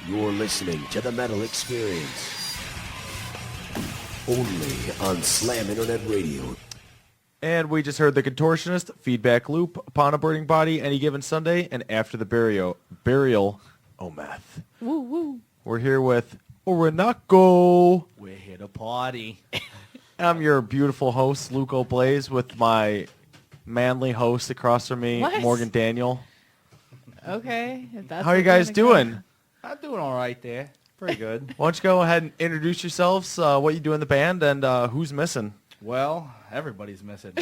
You're listening to the Metal Experience. Only on Slam Internet Radio. And we just heard The Contortionist, Feedback Loop, Upon a Burning Body, Any Given Sunday, and After the Burial, Ometh. Woo woo. We're here with Orinoco. We're here to party. I'm your beautiful host, Luke O'Blaze, with my manly host across from me, What? Morgan Daniel. Okay. If that's How are you what we're guys gonna go. doing? I'm doing all right there. Pretty good. Why don't you go ahead and introduce yourselves, what you do in the band, and who's missing? Well, everybody's missing.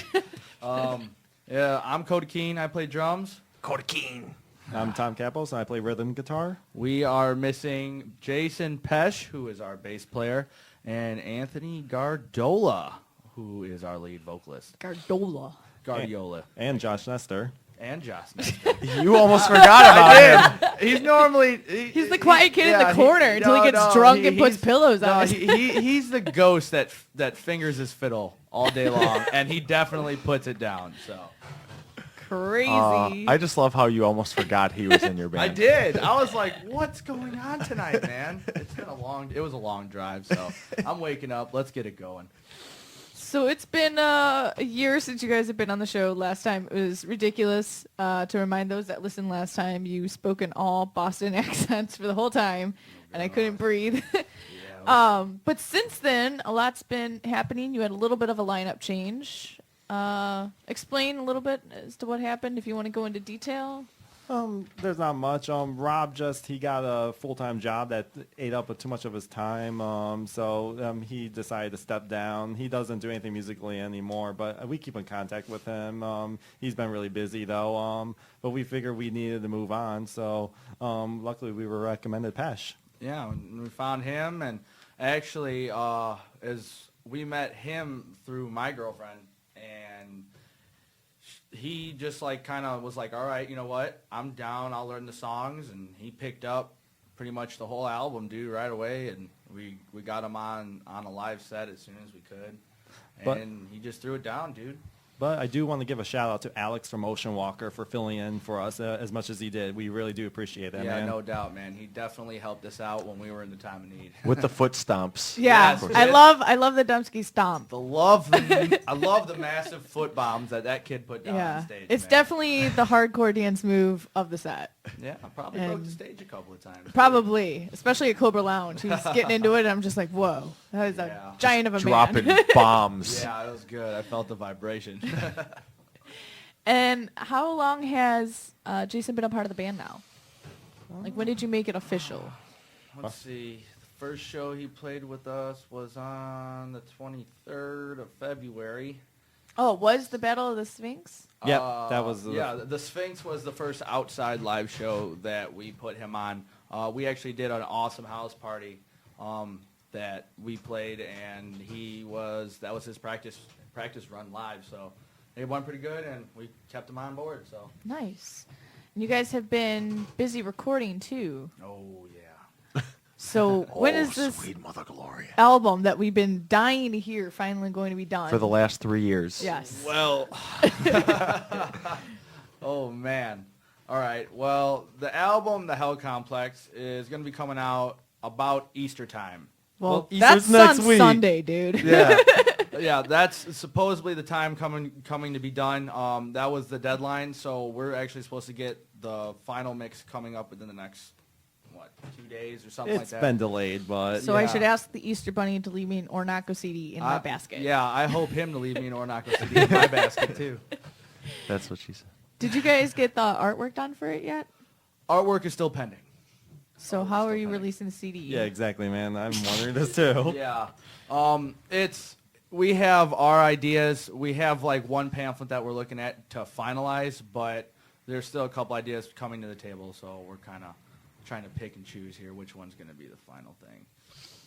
Yeah, I'm Cody Keene. I play drums. Cody Keene. I'm Tom Capos, and I play rhythm guitar. We are missing Jason Pesh, who is our bass player, and Anthony Gardola, who is our lead vocalist. Gardola. Guardiola. And Josh Nestor. And Josh Nestor. You almost forgot about him. He's normally... He's the quiet kid in the corner until he gets drunk and puts pillows on his He's the ghost that fingers his fiddle all day long, and he definitely puts it down, so... Crazy. I just love how you almost forgot he was in your band. I did. I was like, "What's going on tonight, man?" It was a long drive, so I'm waking up. Let's get it going. So it's been a year since you guys have been on the show. Last time it was ridiculous. To remind those that listened last time, you spoke in all Boston accents for the whole time, and I couldn't breathe. But since then, a lot's been happening. You had a little bit of a lineup change. Explain a little bit as to what happened, if you want to go into detail. There's not much. Rob he got a full-time job that ate up too much of his time. So he decided to step down. He doesn't do anything musically anymore, but we keep in contact with him. He's been really busy though. But we figured we needed to move on. So luckily we were recommended Pesh. Yeah, and we found him, and actually, as we met him through my girlfriend, and he just like kind of was like, all right, you know what, I'm down, I'll learn the songs, and he picked up pretty much the whole album, dude, right away, and we got him on a live set as soon as we could, and he just threw it down, dude. But I do want to give a shout out to Alex from Ocean Walker for filling in for us as much as he did. We really do appreciate that, Yeah, man. no doubt, man. He definitely helped us out when we were in the time of need. With the foot stomps. Yeah, Yes, I love the Dumpsky stomp. I love the massive foot bombs that kid put down on stage. It's man. definitely the hardcore dance move of the set. Yeah, I probably broke the stage a couple of times. Probably, especially at Cobra Lounge. He's getting into it, and I'm just like, whoa, that is a giant of a Dropping man. bombs. Yeah, it was good. I felt the vibration. And how long has Jason been a part of the band now? Like, when did you make it official? Let's see. The first show he played with us was on the 23rd of February. Oh, was the Battle of the Sphinx? Yep, that was the Sphinx was the first outside live show that we put him on. We actually did an awesome house party that we played, and that was his practice run live. So it went pretty good, and we kept him on board. So Nice. And you guys have been busy recording, too. oh yeah. So when is this Sweet Mother Gloria. album that we've been dying to hear finally going to be done? For the last 3 years. Yes. Well, oh man. All right. Well, the album, The Hell Complex, is going to be coming out about Easter time. Well, Easter's that's next on week. Sunday, dude. Yeah. Yeah, that's supposedly the time coming to be done. That was the deadline, so we're actually supposed to get the final mix coming up within the next 2 days or something like It's that. been delayed, but So I Yeah. should ask the Easter Bunny to leave me an Orinoco CD in my basket. Yeah, I hope him to leave me an Orinoco CD in my basket too. That's what she said. Did you guys get the artwork done for it yet? Artwork is still pending. So how are you releasing the CD? yeah, exactly, man. I'm wondering this too. Yeah. We have our ideas. We have like one pamphlet that we're looking at to finalize, but there's still a couple ideas coming to the table, so we're kind of trying to pick and choose here which one's going to be the final thing.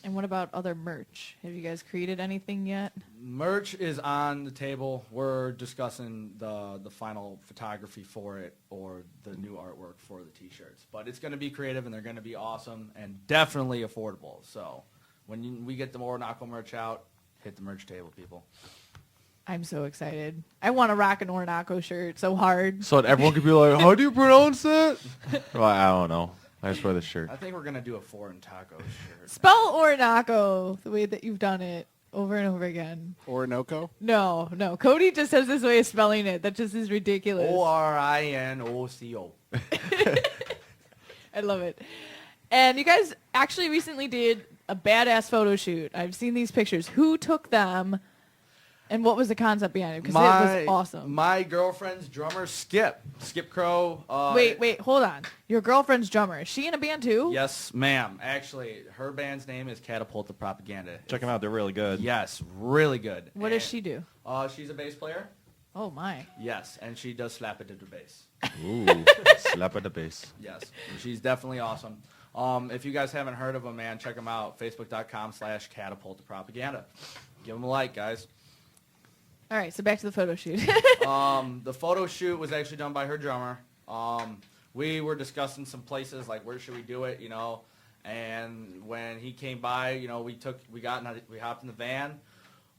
And what about other merch? Have you guys created anything yet? Merch is on the table. We're discussing the final photography for it or the new artwork for the T-shirts. But it's going to be creative, and they're going to be awesome and definitely affordable. So when we get the Orinoco merch out, hit the merch table, people. I'm so excited. I want to rock an Orinoco shirt so hard. So that everyone could be like, how do you pronounce it? Well, I don't know. I just wear the shirt. I think we're gonna do a foreign taco shirt. Spell Orinoco the way that you've done it over and over again. Orinoco? No. Cody just has this way of spelling it. That just is ridiculous. Orinoco. I love it. And you guys actually recently did a badass photo shoot. I've seen these pictures. Who took them? And what was the concept behind it? Because it was awesome. My girlfriend's drummer, Skip Crow. Wait, hold on. Your girlfriend's drummer. Is she in a band too? Yes, ma'am. Actually, her band's name is Catapult the Propaganda. Check them out. They're really good. Yes, really good. What does she do? She's a bass player. Oh my. Yes, and she does slap it to the bass. Ooh, slap at the bass. Yes, she's definitely awesome. If you guys haven't heard of them, man, check them out. Facebook.com/Catapult the Propaganda. Give them a like, guys. All right, so back to the photo shoot. The photo shoot was actually done by her drummer. We were discussing some places, like where should we do it, and when he came by, we hopped in the van,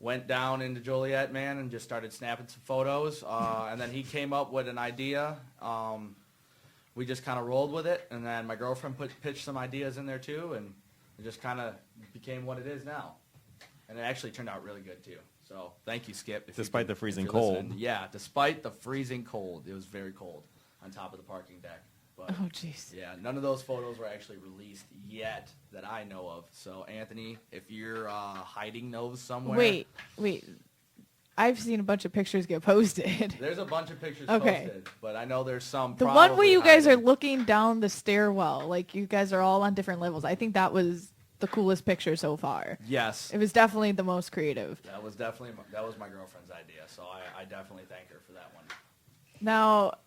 went down into Joliet, man, and just started snapping some photos, and then he came up with an idea. We just kind of rolled with it, and then my girlfriend pitched some ideas in there too, and it just kind of became what it is now. And it actually turned out really good too. So thank you, Skip. Despite the freezing if you're cold. listening. Yeah, despite the freezing cold. It was very cold on top of the parking deck. But Oh, jeez. yeah, none of those photos were actually released yet that I know of. So, Anthony, if you're hiding those somewhere. Wait. I've seen a bunch of pictures get posted. There's a bunch of pictures Okay. posted, but I know there's some The one where probably you guys are hiding. looking down the stairwell, like you guys are all on different levels. I think that was the coolest picture so far. Yes. It was definitely the most creative. That was my girlfriend's idea, so I definitely thank her for that one. Now,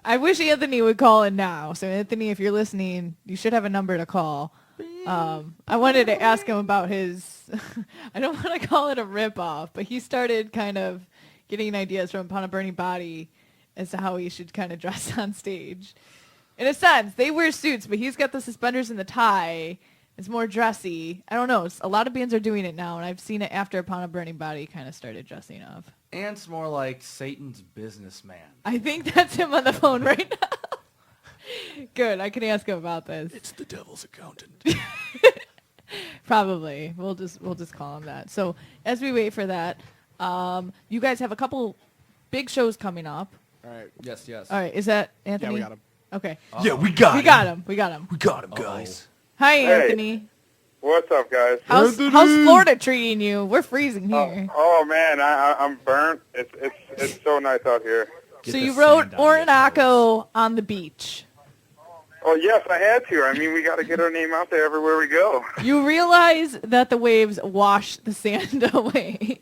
I wish Anthony would call in now. So, Anthony, if you're listening, you should have a number to call. I wanted to ask him about his, I don't want to call it a ripoff, but he started kind of getting ideas from Upon a Burning Body as to how he should kind of dress on stage. In a sense, they wear suits, but he's got the suspenders and the tie. It's more dressy. I don't know. A lot of bands are doing it now, and I've seen it after Upon a Burning Body kind of started dressing up. And it's more like Satan's businessman. I think that's him on the phone right now. Good. I can ask him about this. It's the devil's accountant. Probably. We'll just call him that. So as we wait for that, you guys have a couple big shows coming up. All right. Yes. All right. Is that Yeah, Anthony? we got him. Okay. Yeah, we got We him. got him. We got him. We got him, guys. Hi, Hey. Anthony. What's up, guys? How's Florida treating you? We're freezing here. Oh man, I'm burnt. It's so nice out here. So you wrote Orinoco on the beach. Oh yes, I had to. I mean, we got to get our name out there everywhere we go. You realize that the waves wash the sand away.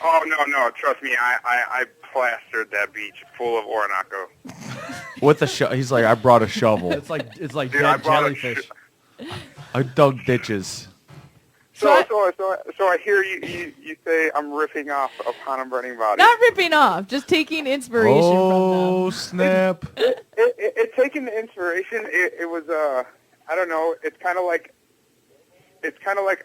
Oh no, trust me, I plastered that beach full of Orinoco. With the he's like, I brought a shovel. It's like Dude, I dead brought a jellyfish. I dug ditches. So I hear you say I'm ripping off Upon a Burning Body. Not ripping off, just taking inspiration Oh, from them. snap. It taking the inspiration. It was I don't know. It's kind of like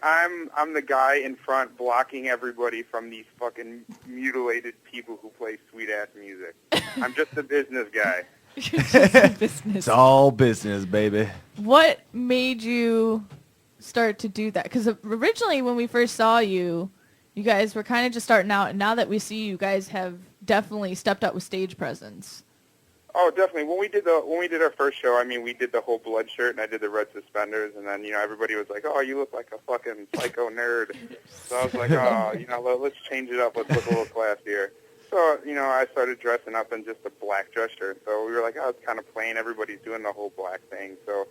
I'm the guy in front blocking everybody from these fucking mutilated people who play sweet ass music. I'm just a business guy. Just a business. It's all business, baby. What made you start to do that? Because originally when we first saw you, you guys were kind of just starting out, and now that we see you guys have definitely stepped up with stage presence. Oh, definitely. When we did our first show, I mean, we did the whole blood shirt, and I did the red suspenders, and then everybody was like, "Oh, you look like a fucking psycho nerd." So I was like, "Oh, let's change it up. Let's look a little classier." So I started dressing up in just a black dress shirt. So we were like, "Oh, it's kind of plain. Everybody's doing the whole black thing." So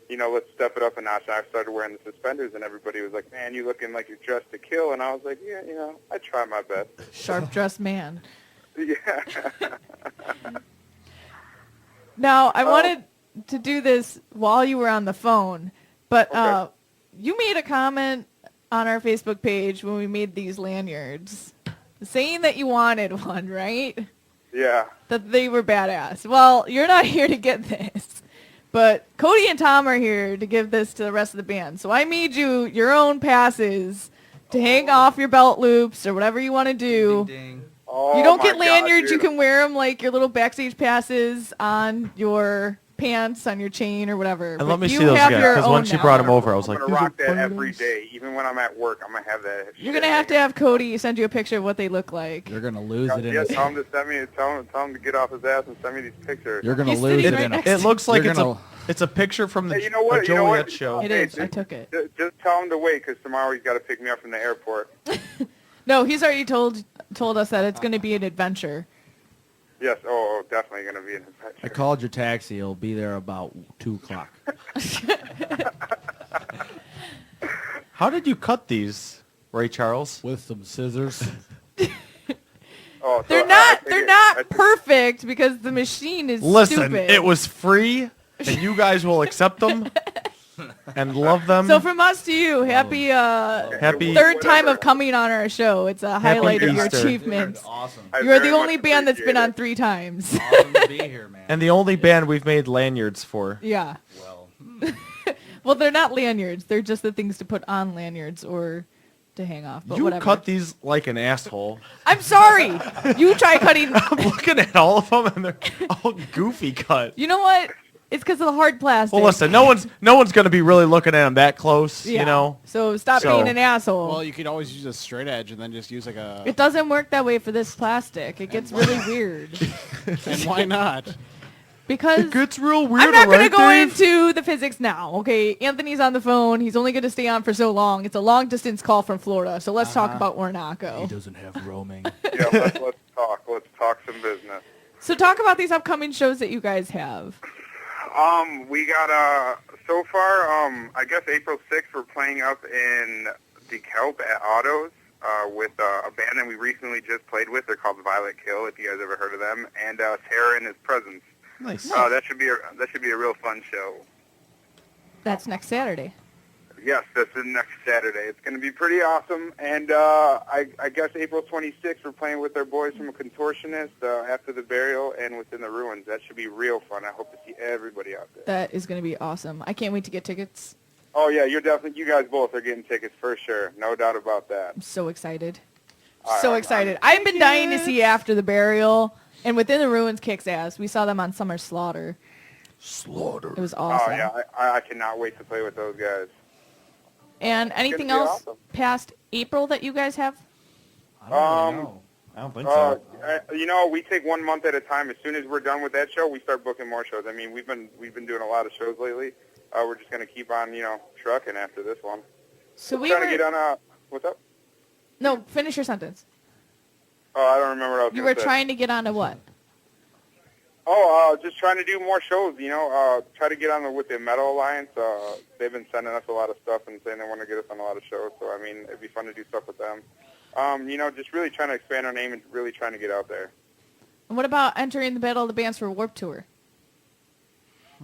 let's step it up a notch. And I started wearing the suspenders, and everybody was like, "Man, you looking like you're dressed to kill." And I was like, "Yeah, I try my best." Sharp dressed man. Yeah. Now, I wanted to do this while you were on the phone, but Okay. you made a comment on our Facebook page when we made these lanyards saying that you wanted one, right? Yeah. That they were badass. Well, you're not here to get this, but Cody and Tom are here to give this to the rest of the band. So I made you your own passes to hang off your belt loops or whatever you want to do. Ding, ding. Oh, You don't my get lanyards. God, You dude. can wear them like your little backstage passes on your pants on your chain or whatever. And let me you see those have again, your because own when she now. brought him over, I was I'm like, gonna "These are rock that every photos." day, even when I'm at work. I'm gonna have that. You're going to have Cody send you a picture of what they look like. You're gonna lose it in Yeah, a tell him to send me. Tell him to get off his ass and send me these pictures. You're gonna He's lose sitting it right in a next It looks like You're it's gonna- it's a picture from the Hey, you know what? a You know what? Joliet show. It is. I took it. Just tell him to wait, because tomorrow he's got to pick me up from the airport. No, he's already told us that it's going to be an adventure. Yes. Oh, definitely gonna be an adventure. I called your taxi. He'll be there about 2 o'clock. How did you cut these, Ray Charles? With some scissors. Oh, so They're I not take they're it- not I take- perfect because the machine is Listen, stupid. it was free, and you guys will accept them and love them. So from us to you, happy Happy third time Whatever. of coming on our show. It's a highlight of your Easter. achievements. Awesome. I You're very the only much band that's been appreciate on it. 3 times. Awesome to be here, man. and the only band we've made lanyards for. Yeah. Well, Well, they're not lanyards. They're just the things to put on lanyards or to hang off. But You whatever. cut these like an asshole. I'm sorry. You try cutting. I'm looking at all of them, and they're all goofy cut. You know what? It's because of the hard plastic. Well, listen, no one's gonna be really looking at them that close, Yeah. you know. So stop So- being an asshole. Well, you could always use a straight edge and then just use like a. It doesn't work that way for this plastic. It gets really weird. And why not? Because It gets real weird. I'm not going to go Dave? into the physics now, okay? Anthony's on the phone. He's only going to stay on for so long. It's a long-distance call from Florida, so let's talk about Orinoco. doesn't have roaming. Yeah, let's talk. Let's talk some business. So talk about these upcoming shows that you guys have. We got so far. I guess April 6th we're playing up in DeKalb at Autos with a band that we recently just played with. They're called Violet Kill. If you guys ever heard of them, and Terror in His Presence. Nice. That should be a real fun show. That's next Saturday. Yes, this is next Saturday. It's going to be pretty awesome. And I guess April 26th, we're playing with our boys from a Contortionist after the burial and within the ruins. That should be real fun. I hope to see everybody out there. That is going to be awesome. I can't wait to get tickets. Oh, yeah, you guys both are getting tickets for sure. No doubt about that. I'm so excited. All So right, excited. I've been dying to see After the Burial, and Within the Ruins kicks ass. We saw them on Summer Slaughter. Slaughter. It was awesome. Oh, yeah, I cannot wait to play with those guys. And anything be else awesome. past April that you guys have? I don't really know. I don't think so. We take 1 month at a time. As soon as we're done with that show, we start booking more shows. I mean, we've been doing a lot of shows lately. We're just going to keep on, trucking after this one. So We're trying to get on what's up? No, finish your sentence. Oh, I don't remember what I was You gonna were say. trying to get onto what? Just trying to do more shows, try to get on with the Metal Alliance. They've been sending us a lot of stuff and saying they want to get us on a lot of shows. So, I mean, it'd be fun to do stuff with them. Just really trying to expand our name and really trying to get out there. And what about entering the Battle of the Bands for Warped Tour?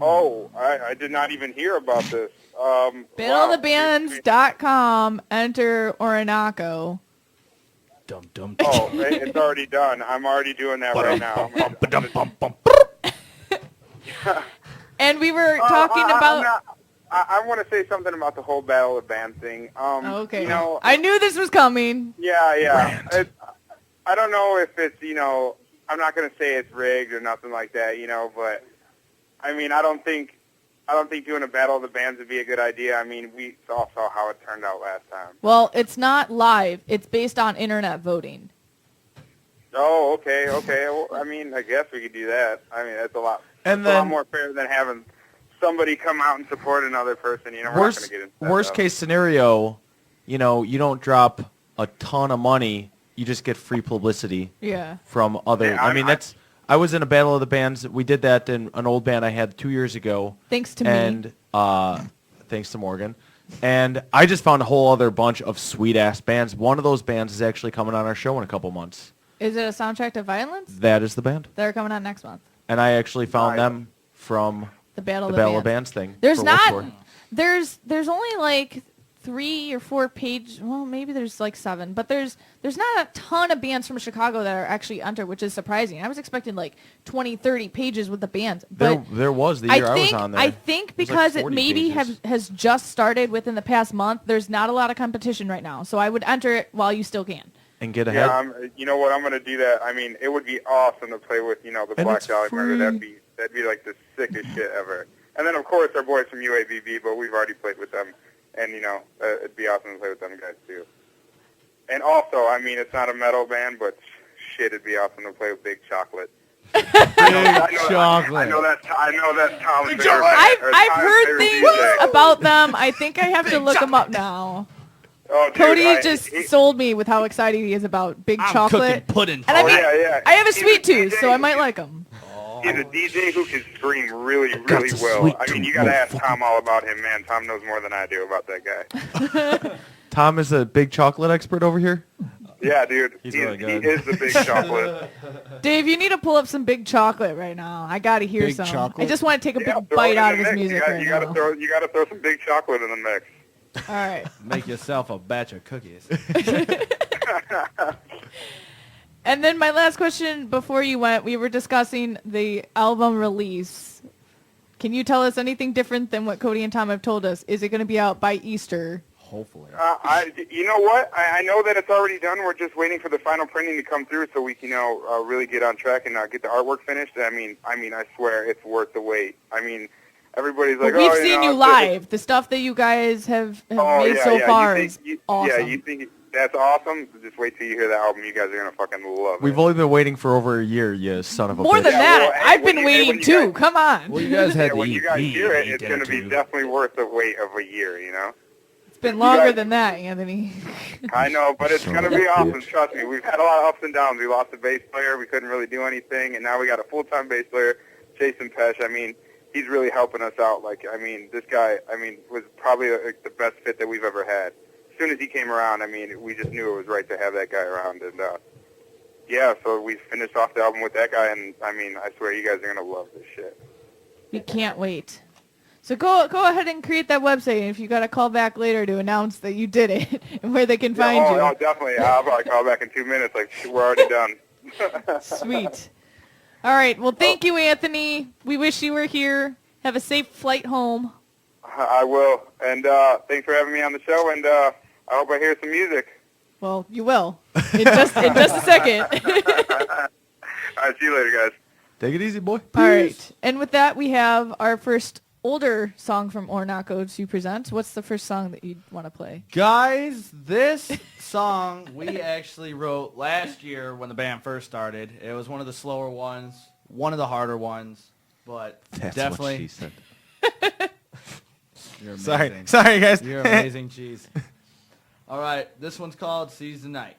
Oh, I did not even hear about this. BattleOfTheBands.com. Enter Orinoco. Dum dum. Oh, it's already done. I'm already doing that right now. And we were talking about... I want to say something about the whole Battle of the Bands thing. Okay. I knew this was coming. Yeah. I don't know if it's, I'm not going to say it's rigged or nothing like that, but, I mean, I don't think doing a Battle of the Bands would be a good idea. I mean, we all saw how it turned out last time. Well, it's not live. It's based on internet voting. Oh, okay. Well, I mean, I guess we could do that. I mean, that's a lot more fair than having somebody come out and support another person. We're not going to get into that worst stuff. case scenario, you don't drop a ton of money. You just get free publicity Yeah. from other. Yeah, I was in a Battle of the Bands. We did that in an old band I had 2 years ago. Thanks to me. And thanks to Morgan. And I just found a whole other bunch of sweet-ass bands. One of those bands is actually coming on our show in a couple months. Is it a soundtrack to violence? That is the band. They're coming on next month. And I actually found Nice. them from The Battle the of the Battle of Bands. Bands thing. There's for Warped not... Tour. There's only like 3 or 4 page. Well, maybe there's like 7, but there's not a ton of bands from Chicago that are actually entered, which is surprising. I was expecting like 20, 30 pages with the bands, but There was the year I was on there. I think It was like because it 40 maybe pages. has just started within the past month. There's not a lot of competition right now, so I would enter it while you still can. And get ahead. Yeah, you know what? I'm going to do that. I mean, it would be awesome to play with, the And Black it's Dahlia Murder. free. That'd be like the sickest shit ever. And then, of course, our boys from UABB, but we've already played with them. And, it'd be awesome to play with them guys, too. And also, I mean, it's not a metal band, but shit, it'd be awesome to play with Big Chocolate. Chocolate. I know that's Tom's favorite. I've heard things about them. I think I have to look them up now. Oh, dude, Cody just sold me with how excited he is about Big Chocolate. Cooking pudding. And I mean, yeah. I have a He's sweet a tooth, DJ. so I might like him. He's a DJ who can scream really, really well. I mean, you gotta ask Tom all about him, man. Tom knows more than I do about that guy. Tom is a big chocolate expert over here. Yeah, dude. He's really good. He is the Big Chocolate. Dave, you need to pull up some Big Chocolate right now. I gotta hear Big some. Chocolate? I just want to take a Yeah, big throw bite it in out the of his mix. music right you now. gotta throw some Big Chocolate in the mix. All right. Make yourself a batch of cookies. And then my last question before you went, we were discussing the album release. Can you tell us anything different than what Cody and Tom have told us? Is it going to be out by Easter? Hopefully. You know what? I know that it's already done. We're just waiting for the final printing to come through so we can, really get on track and get the artwork finished. I mean, I swear it's worth the wait. I mean, everybody's like, Well, we've oh, seen you live. The stuff that you guys have made so far is awesome. Yeah, you think that's awesome? Just wait till you hear the album. You guys are gonna fucking love it. We've only been waiting for over a year, you son of a More bitch. than Yeah, that. well, hey, I've when been you- hey, when waiting you too. guys- Come on. Well, you guys had Yeah, when the you guys EP, hear it, you it's did gonna be too. definitely worth the wait of a year. It's been longer than that, Anthony. I know, but it's Son gonna of a be awesome. bitch. Trust me. We've had a lot of ups and downs. We lost a bass player. We couldn't really do anything, and now we got a full-time bass player, Jason Pesh. I mean, he's really helping us out. Like, I mean, this guy, was probably the best fit that we've ever had. As soon as he came around, we just knew it was right to have that guy around, and yeah. So we finished off the album with that guy, and I swear you guys are gonna love this shit. We can't wait. So go ahead and create that website, and if you got to call back later to announce that you did it and where they can find you. Oh, definitely. I'll probably call back in 2 minutes. Like, we're already done. Sweet. All right. Well, thank you, Anthony. We wish you were here. Have a safe flight home. I will. And thanks for having me on the show, and I hope I hear some music. Well, you will. In just a second. All right, see you later, guys. Take it easy, boy. All right. And with that, we have our first older song from Orinoco to present. What's the first song that you'd want to play? Guys, this song we actually wrote last year when the band first started. It was one of the slower ones, one of the harder ones, but That's definitely. what she said. You're amazing. Sorry, guys. You're amazing, cheese. All right, this one's called Seize the Night.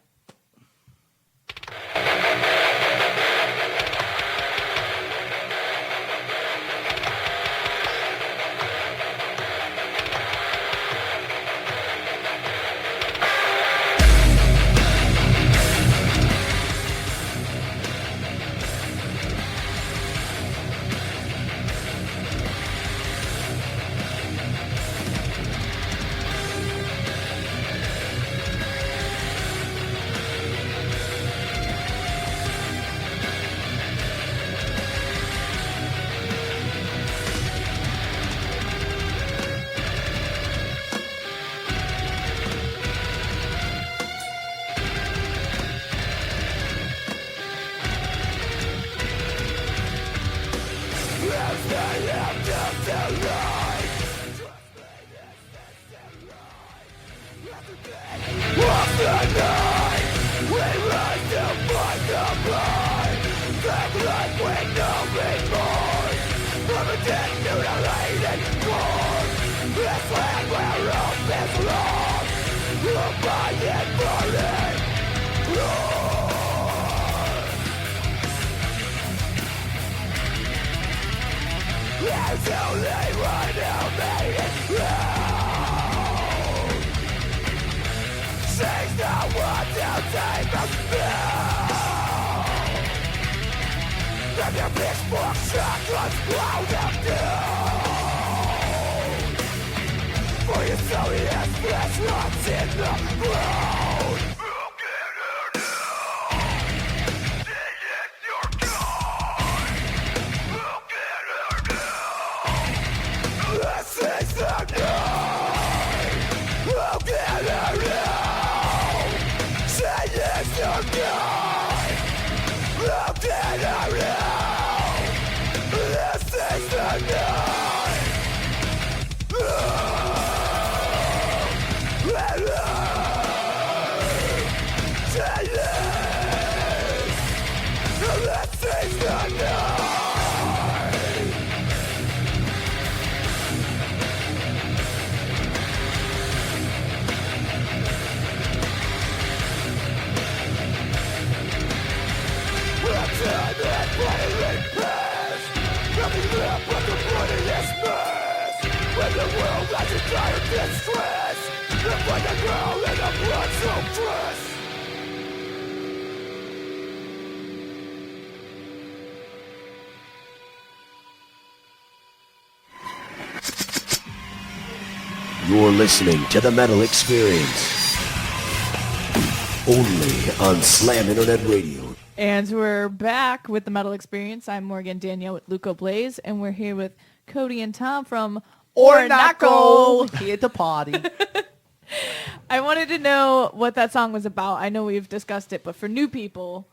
This You're listening to The Metal Experience. Only on Slam Internet Radio. And we're back with the Metal Experience. I'm Morgan Danielle with Luco Blaze, and we're here with Cody and Tom from Orinoco. Here at the party. I wanted to know what that song was about. I know we've discussed it, but for new people,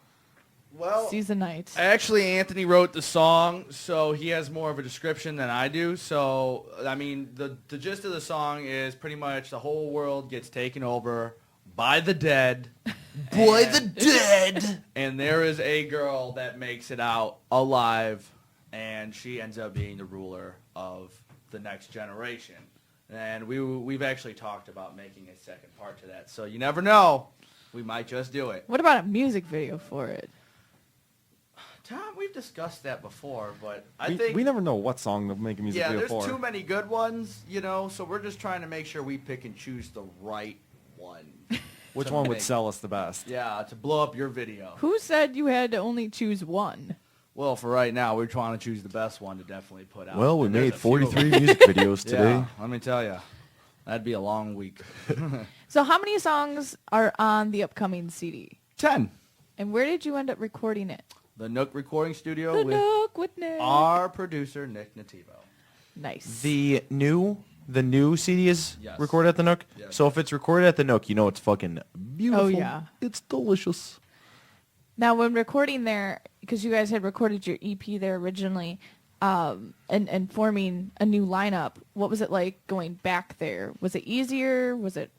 Well, Seize the Night. actually, Anthony wrote the song, so he has more of a description than I do. So, I mean, the gist of the song is pretty much the whole world gets taken over by the dead. By the dead! And there is a girl that makes it out alive, and she ends up being the ruler of the next generation. And we've actually talked about making a second part to that. So you never know. We might just do it. What about a music video for it? Tom, we've discussed that before, but We never know what song to make a music yeah, video there's for. too many good ones, you know, so we're just trying to make sure we pick and choose the right one. Which to one would make. sell us the best? Yeah, to blow up your video. Who said you had to only choose one? Well, for right now, we're trying to choose the best one to definitely put out. Well, we And there's made a few of 43 them. music videos today. Yeah, let me tell you. That'd be a long week. So how many songs are on the upcoming CD? 10. And where did you end up recording it? The Nook Recording Studio The with Nook with Nick. our producer, Nick Nativo. Nice. The new CD is Yes. recorded at the Nook. Yes. So if it's recorded at the Nook, you know it's fucking beautiful. Oh, yeah. It's delicious. Now, when recording there, because you guys had recorded your EP there originally, and forming a new lineup, what was it like going back there? Was it easier? Was it?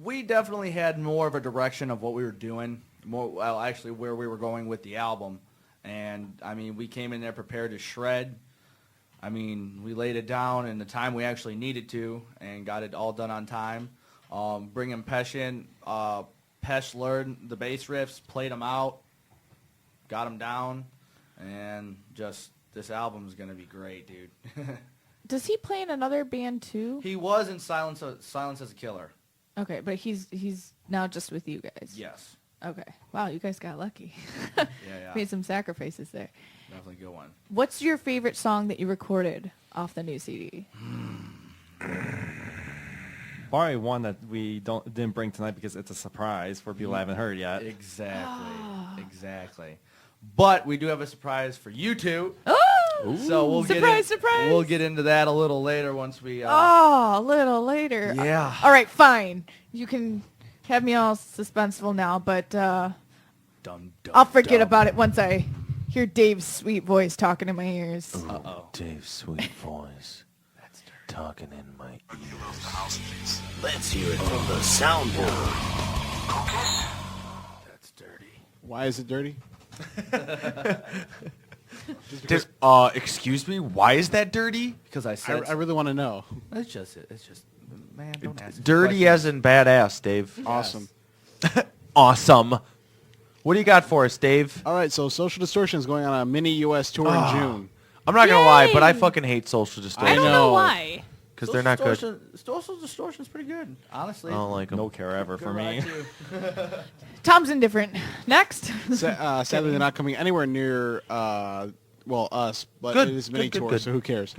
We definitely had more of a direction of what we were doing, actually where we were going with the album. And, I mean, we came in there prepared to shred. I mean, we laid it down in the time we actually needed to and got it all done on time. Bringing Pesh in, Pesh learned the bass riffs, played them out, got them down, and just this album is going to be great, dude. Does he play in another band too? He was in Silence as a Killer. Okay, but he's now just with you guys. Yes. Okay. Wow, you guys got lucky. Yeah. Made some sacrifices there. Definitely a good one. What's your favorite song that you recorded off the new CD? Probably one that we didn't bring tonight because it's a surprise for people who haven't heard yet. Exactly. But we do have a surprise for you two. Oh! So we'll Surprise, surprise! We'll get into that a little later once we. Oh, a little later. Yeah. All right, fine. You can have me all suspenseful now, but Dum, dum, I'll forget dum. about it once I hear Dave's sweet voice talking in my ears. Uh-oh. Dave's sweet voice. That's dirty. Talking in my ears. Let's hear it from the soundboard. That's dirty. Why is it dirty? Excuse me, why is that dirty? Because I said I really want to know. it's just man. Don't ask me Dirty questions. as in badass, Dave. Awesome. Awesome. What do you got for us, Dave? All right, so Social Distortion is going on a mini U.S. tour in June. I'm not gonna lie, but I Yay! fucking hate social I distortion don't know know. why. because they're not good. Social Distortion's pretty good, honestly. I don't like them. No care ever Good for me. ride, too. Tom's indifferent. Next. Sadly, they're not coming anywhere near, us, but Good, it is a mini good, tour, good. so who cares?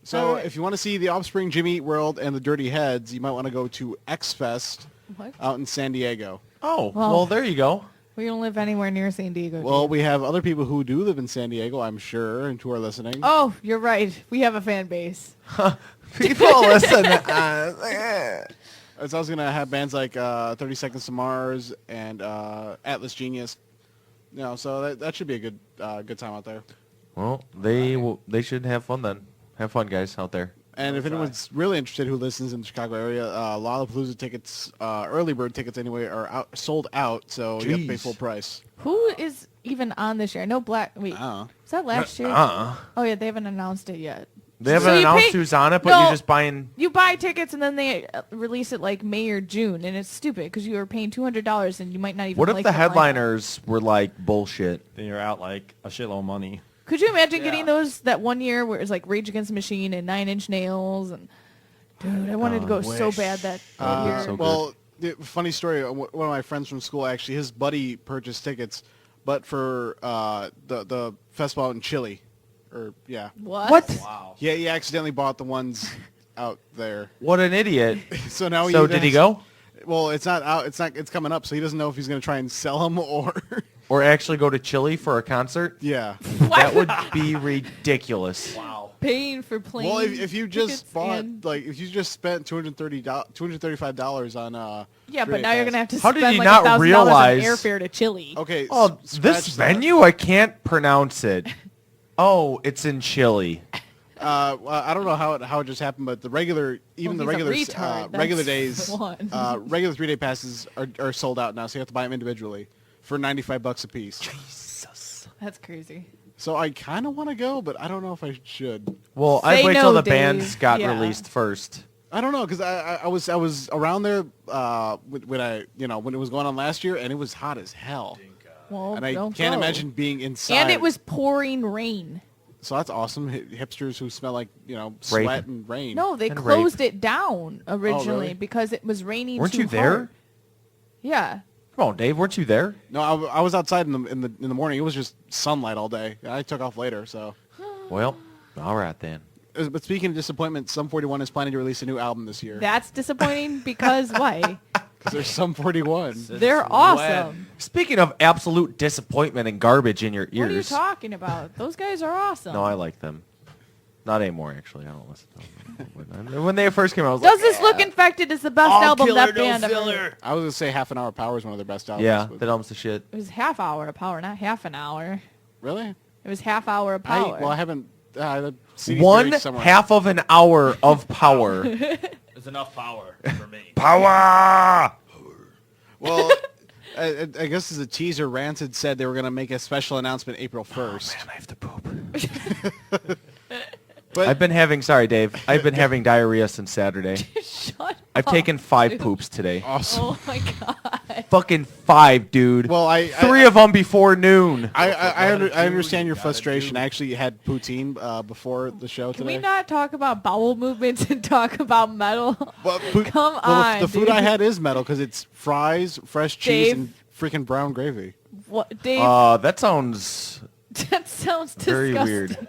So All right. if you want to see the Offspring, Jimmy Eat World, and the Dirty Heads, you might want to go to X Fest What? out in San Diego. Oh, Well- well, there you go. We don't live anywhere near San Diego. Well, do we have other people who do live in San Diego, I'm sure, and who are listening. Oh, you're right. We have a fan base. People listen. It's also going to have bands like 30 Seconds to Mars and Atlas Genius. You know, so that should be a good time out there. Well, they should have fun then. Have fun, guys, out there. And if anyone's really interested who listens in the Chicago area, Lollapalooza tickets, early bird tickets anyway, are sold out, so you have to pay Jeez. full price. Who is even on this year? I know Black. Wait, Oh. was that last year? Oh yeah, they haven't announced it yet. They haven't So you announced pay- who's on it, but No. you're just buying. You buy tickets and then they release it like May or June, and it's stupid because you are paying $200 and you might not even. What if like the lineup. headliners were like bullshit? Then you're out like a shitload of money. Could you imagine getting those that one year where it was like Rage Against the Machine and Nine Inch Nails and dude, I wanted to go so bad that year. so Well, funny story. One of my friends from school, actually, his buddy purchased tickets, but for the festival out in Chile. Or, yeah. What? Wow. Yeah, he accidentally bought the ones out there. What an idiot! So now So did he go? Well, it's not out. It's coming up, so he doesn't know if he's going to try and sell them or... Or actually go to Chile for a concert? yeah. That would be ridiculous. Wow. Paying for plane. Well, if you just tickets bought, and- like, if you just spent $235 on yeah, but Free now you're Pass. gonna have to How did spend you like not $1,000 realize- on airfare to Chile. Okay. Oh, scratch this that. venue, I can't pronounce it. Oh, it's in Chile. Well, I don't know how it just happened, but the regular, even Well, the he's a regular retard, regular that's days, one. regular 3-day passes are sold out now, so you have to buy them individually for $95 a piece. That's crazy. So I kind of want to go, but I don't know if I should. Well, Say I'd wait no, till the Dave. bands got Yeah. released first. I don't know because I was around there when it was going on last year, and it was hot as hell, Well, and I don't can't go. imagine being inside. And it was pouring rain. so that's awesome. Hipsters who smell like sweat and rain. No, they And closed it down originally really? because it was raining. Weren't too you there? hard. Yeah. Come on, Dave. Weren't you there? No, I was outside in the morning. It was just sunlight all day. I took off later, so. Well, all right then. But speaking of disappointment, Sum 41 is planning to release a new album this year. That's disappointing because why? Because there's Sum 41. They're awesome. Speaking of absolute disappointment and garbage in your ears. What are you talking about? Those guys are awesome. No, I like them. Not anymore, actually. I don't listen to them. When they first came out, I was Does like, This Look Infected is the best album that band ever. I was going to say Half an Hour Power is one of their best albums. yeah, but- that album's the shit. It was half hour of power, not half an hour. Really? It was half hour of power. I haven't... the CD One buried somewhere. half of an hour of power. There's enough power for me. Power! Well, I guess as a teaser, Rancid said they were going to make a special announcement April 1st. Man, I have to poop. But I've been having, sorry, Dave. I've been having diarrhea since Saturday. Shut I've up. taken 5 dude. poops today. awesome. Oh my god. Fucking 5, dude. Well, Three of them before noon. I understand your gotta frustration. do. I actually had poutine before the show Can today. we not talk about bowel movements and talk about metal? Well, Come well, on, the food dude. I had is metal because it's fries, fresh cheese, Dave. and freaking brown gravy. What, Dave? That sounds that sounds very disgusting. weird.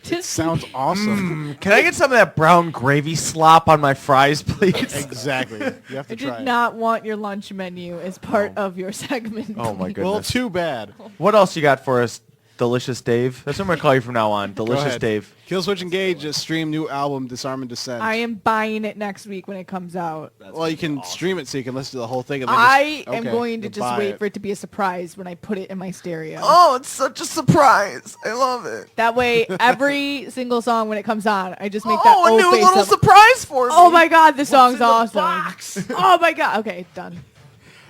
Just Sounds awesome. Can I get some of that brown gravy slop on my fries, please? Exactly. You have to I try did it. not want your lunch menu as part of your segment. Oh my Well, goodness. too bad. What else you got for us, Delicious Dave? That's what I'm going to call you from now on. Go Delicious ahead. Dave. Killswitch Engage just streamed new album Disarm and Descent. I am buying it next week when it comes out. well, you can stream it so you can listen to the whole thing. And then I just, am okay, going to you'll just buy wait for it to be a surprise when I put it in my stereo. Oh, it's such a surprise. I love it. That way, every single song when it comes on, I just make that Oh, a O new face little up. surprise for me. Oh my god, this song's in the awesome. box? Oh my god. Okay, done.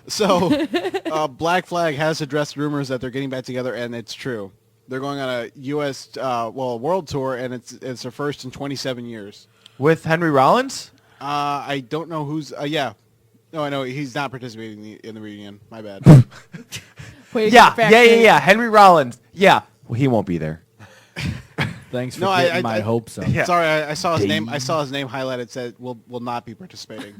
So, Black Flag has addressed rumors that they're getting back together, and it's true. They're going on a U.S. World tour, and it's their first in 27 years. With Henry Rollins? I don't know who's. Yeah, no, I know he's not participating in the reunion. My bad. Way to Yeah, get back yeah, yeah, to- yeah. Henry Rollins. Yeah. Well, he won't be there. Thanks for No, I- getting I- my I- hopes up. Yeah. Sorry, I saw his name. I saw his name highlighted. Said will not be participating.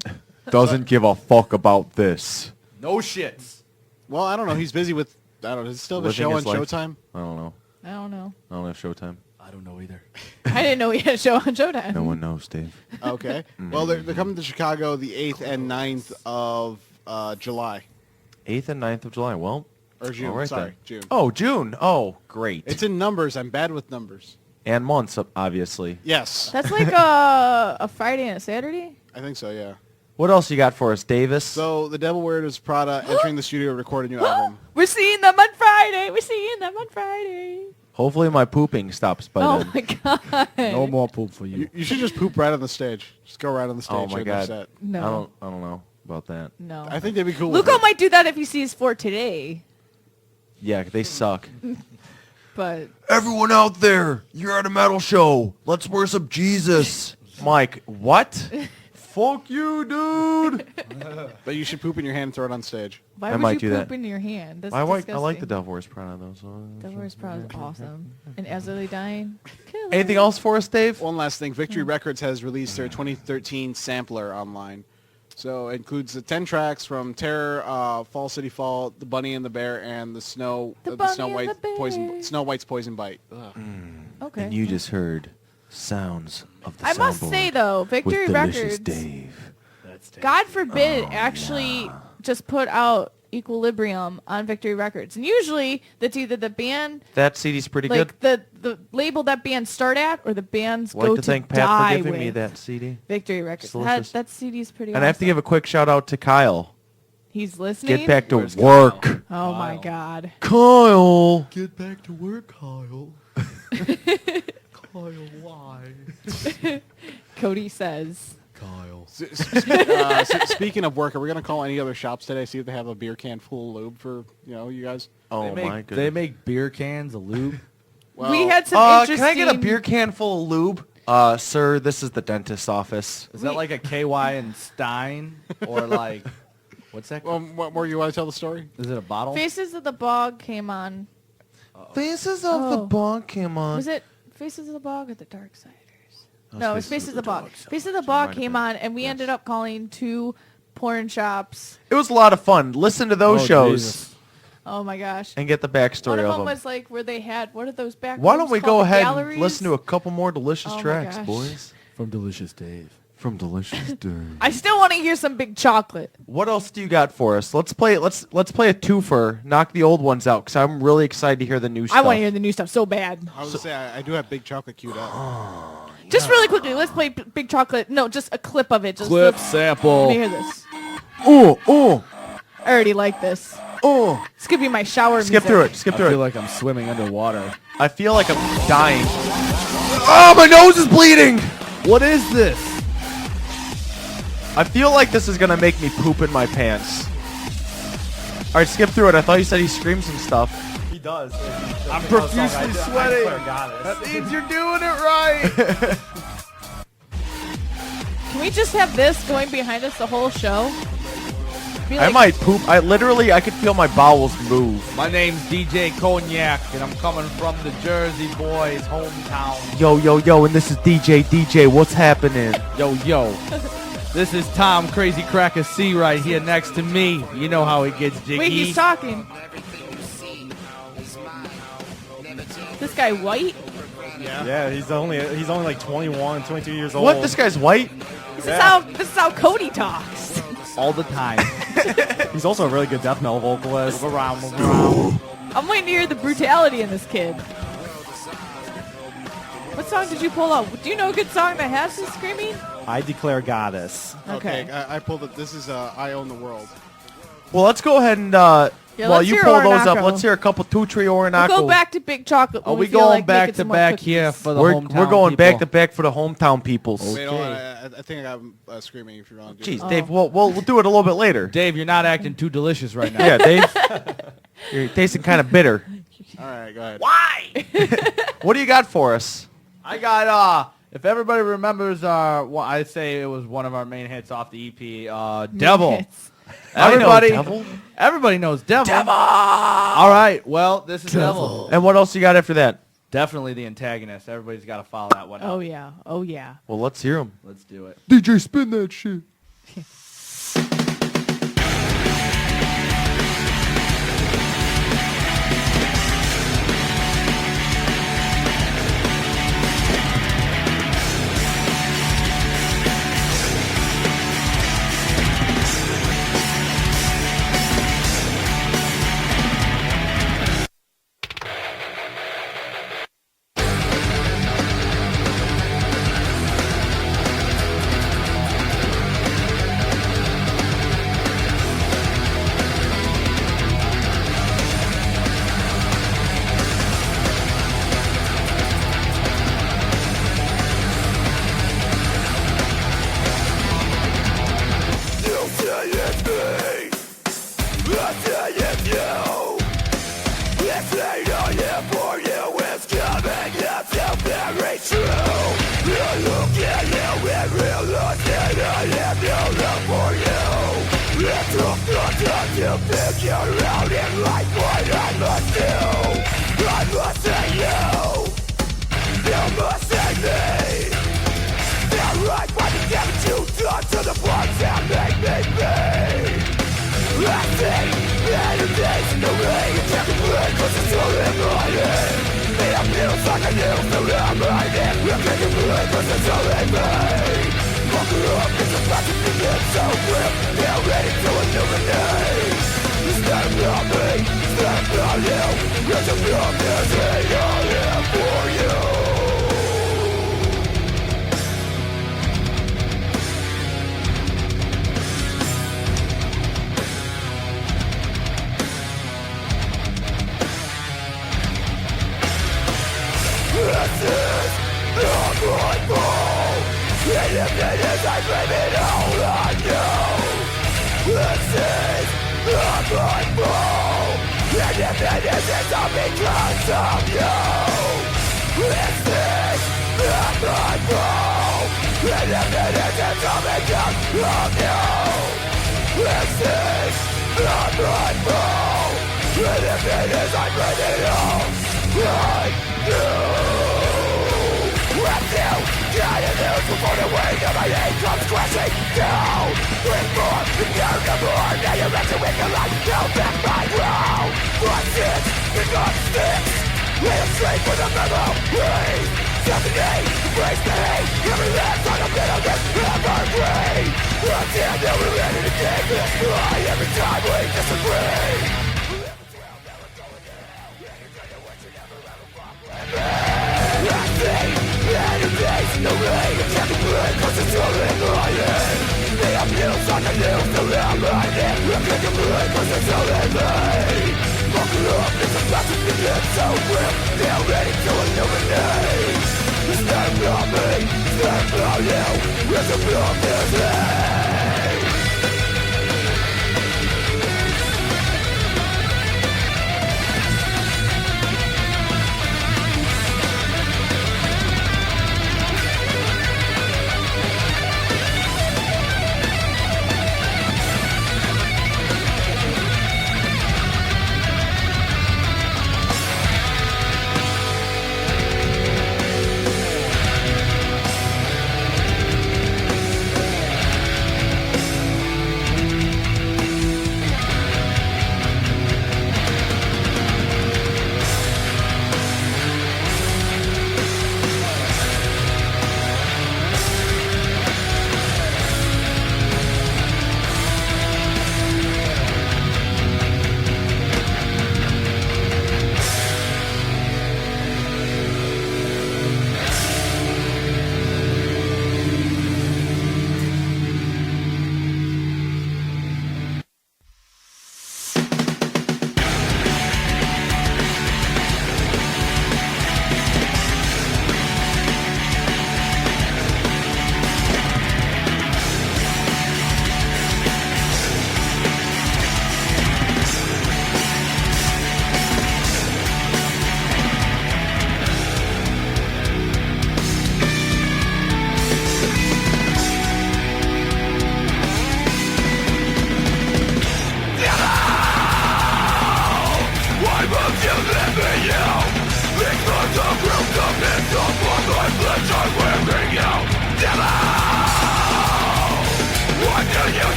Doesn't give a fuck about this. No shits. Well, I don't know. He's busy with. I don't know. Does he still have a Living show on his life. Showtime? I don't know. I don't know. I don't have Showtime. I don't know either. I didn't know he had a show on Showtime. No one knows, Dave. Okay. Well, they're coming to Chicago the 8th and 9th of July 8th and 9th of July. Well, or June. all right Sorry, then. June. Oh, June. Oh, great. It's in numbers. I'm bad with numbers. And months, obviously. Yes, That's like a Friday and a Saturday? I think so. Yeah. What else you got for us, Davis? So the Devil Wears Prada entering the studio to record a new album. We're seeing them on Friday. We're seeing them on Friday. Hopefully my pooping stops by Oh then. my god. No more poop for you. You should just poop right on the stage. Just go right on the stage. Oh my during their god. set. No. I don't know about that. No. I think they'd be cool. with Luco it. might do that if he sees for today, Yeah, they suck. but Everyone out there, you're at a metal show. Let's worship Jesus. Mike, what? Fuck you, dude. But you should poop in your hand and throw it on stage. why I would might you do poop that. in your hand? That's I like disgusting. the Devil Wears Prada though. So. Devil Wears Prada is awesome. And as are they dying? Kill Anything her. else for us, Dave? One last thing. Victory Records has released their 2013 sampler online. So it includes the 10 tracks from Terror, Fall City Fall, The Bunny and the Bear, and the Snow Bunny Snow and White the Bear. Snow White's Poison Bite. Ugh. Okay. And you just heard sounds of the I must soundboard say though, Victory with Delicious Records, Dave. God forbid, actually just put out Equilibrium on Victory Records. And usually that's either the band, That CD's pretty like good. the label that bands start at, or the bands I'd like go to to thank Pat die for giving with. me that CD. Victory Records. Delicious. That CD's pretty And awesome. I have to give a quick shout out to Kyle. He's listening. Get back to Where's work. Oh my Kyle. God. Kyle. Get back to work, Kyle. Kyle, why? Cody says. Kyle. Speaking of work, are we gonna call any other shops today? See if they have a beer can full of lube for you guys. Oh they my make, goodness. They make beer cans of lube. Well, We had some Can interesting. I get a beer can full of lube? Sir, this is the dentist's office. Is that like a KY and Stein? Or like, what's that? What more you want to tell the story? Is it a bottle? Faces of the Bog came on. Faces of the Oh. Bog came on. Was it Faces of the Bog or the Darksiders? was No, it was Faces Faces of of the the Bog. Dark Side. Faces of the Might Bog have came been. on, and we ended up calling 2 porn shops. It was a lot of fun. Listen to those Oh, shows Jesus. Oh my gosh. and get the One backstory of of them them. was like where they had, what are those back Why rooms don't we called? go The ahead galleries? and listen to a couple more delicious Oh my tracks, gosh. boys? From Delicious Dave. From Delicious Dave. I still want to hear some Big Chocolate. What else do you got for us? Let's play a twofer. Knock the old ones out because I'm really excited to hear the new stuff. I want to hear the new stuff so bad. I was gonna say I do have Big Chocolate queued up. Just really quickly, let's play Big Chocolate. No, just a clip of it. Just Clip Let sample. me hear this. Oh. I already like this. This could be my shower Skip music. through it. Skip I through feel it. like I'm swimming underwater. I feel like I'm dying. Oh, my nose is bleeding. What is this? I feel like this is going to make me poop in my pants. All right, skip through it. I thought you said he screamed some stuff. He does. I'm profusely sweating. That means you're doing it right. Can we just have this going behind us the whole show? Be I like- might poop. I could feel my bowels move. My name's DJ Cognac, and I'm coming from the Jersey boys' hometown. Yo, and this is DJ. What's happening? Yo. This is Tom Crazy Cracker C right here next to me. You know how it gets jiggy. Wait, he's talking. This guy white? Yeah, he's only like 21, 22 years old. What? This guy's white? This is how Cody talks. all the time. He's also a really good death metal vocalist. Move around. I'm waiting to hear the brutality in this kid. What song did you pull up? Do you know a good song that has this screaming? I Declare Goddess. Okay. I pulled it. This is I Own the World. Well, let's go ahead and Yeah, while let's you hear pull those up, Orinoco. let's hear a couple two-tree Orinoco. We'll go back to Big Chocolate. Are when we feel going like back making to some more back cookies. here for the We're hometown going people? back to back for the hometown peoples. Wait, hold on. I think I got screaming if you want to do Jeez, it. Dave, we'll do it a little bit later. Dave, you're not acting too delicious right now. Yeah, Dave, you're tasting kind of bitter. All right, go ahead. Why? What do you got for us? I got if everybody remembers well, I'd say it was one of our main hits off the EP, Devil. Minutes. Everybody, I know Devil. everybody knows Devil. All right, well, this is Devil. And what else you got after that? Definitely the antagonist. Everybody's got to follow that one Oh up. yeah. Oh yeah. Well, let's hear them. Let's do it. DJ, spin that shit.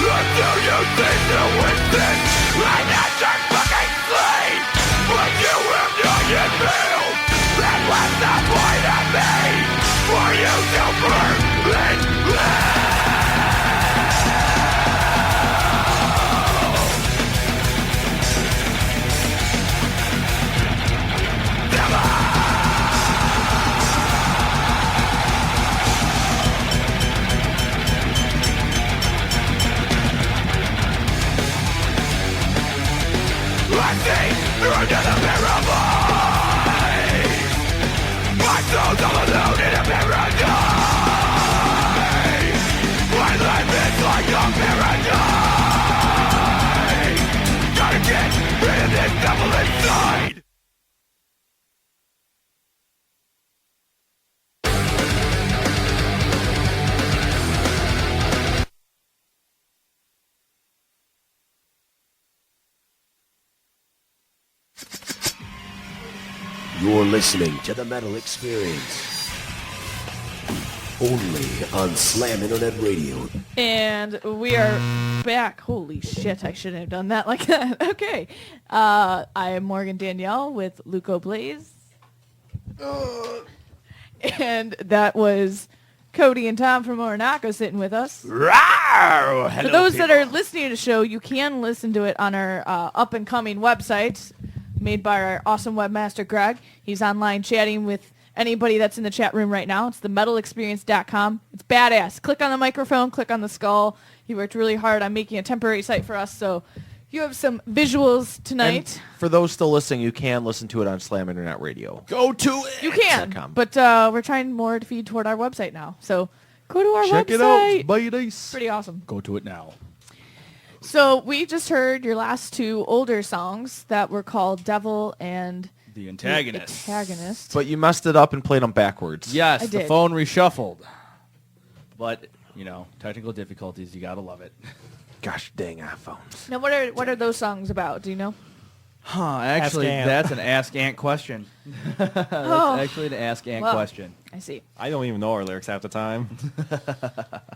Until you see the within, I'm not just fucking You're listening to the Metal Experience. Only on Slam Internet Radio. And we are back. Holy shit, I shouldn't have done that like that. Okay. I am Morgan Danielle with Luco Blaze. And that was Cody and Tom from Orinoco sitting with us. For those that are listening to the show, you can listen to it on our up-and-coming website made by our awesome webmaster, Greg. He's online chatting with anybody that's in the chat room right now. It's themetalexperience.com. It's badass. Click on the microphone, click on the skull. He worked really hard on making a temporary site for us, so you have some visuals tonight. And for those still listening, you can listen to it on Slam Internet Radio. Go to it. You can, .com. but we're trying more to feed toward our website now. So go to our Check website. it out. Buy it nice. Pretty awesome. Go to it now. So we just heard your last two older songs that were called Devil and The Antagonist. Antagonist. But you messed it up and played them backwards. Yes, I the did. phone reshuffled. But, you know, technical difficulties, you gotta love it. Gosh dang iPhones. Now, what are those songs about? Do you know? Huh, actually, Ant. that's an Ask Ant question. That's Oh. actually an Ask Ant Well. question. I see. I don't even know our lyrics half the time.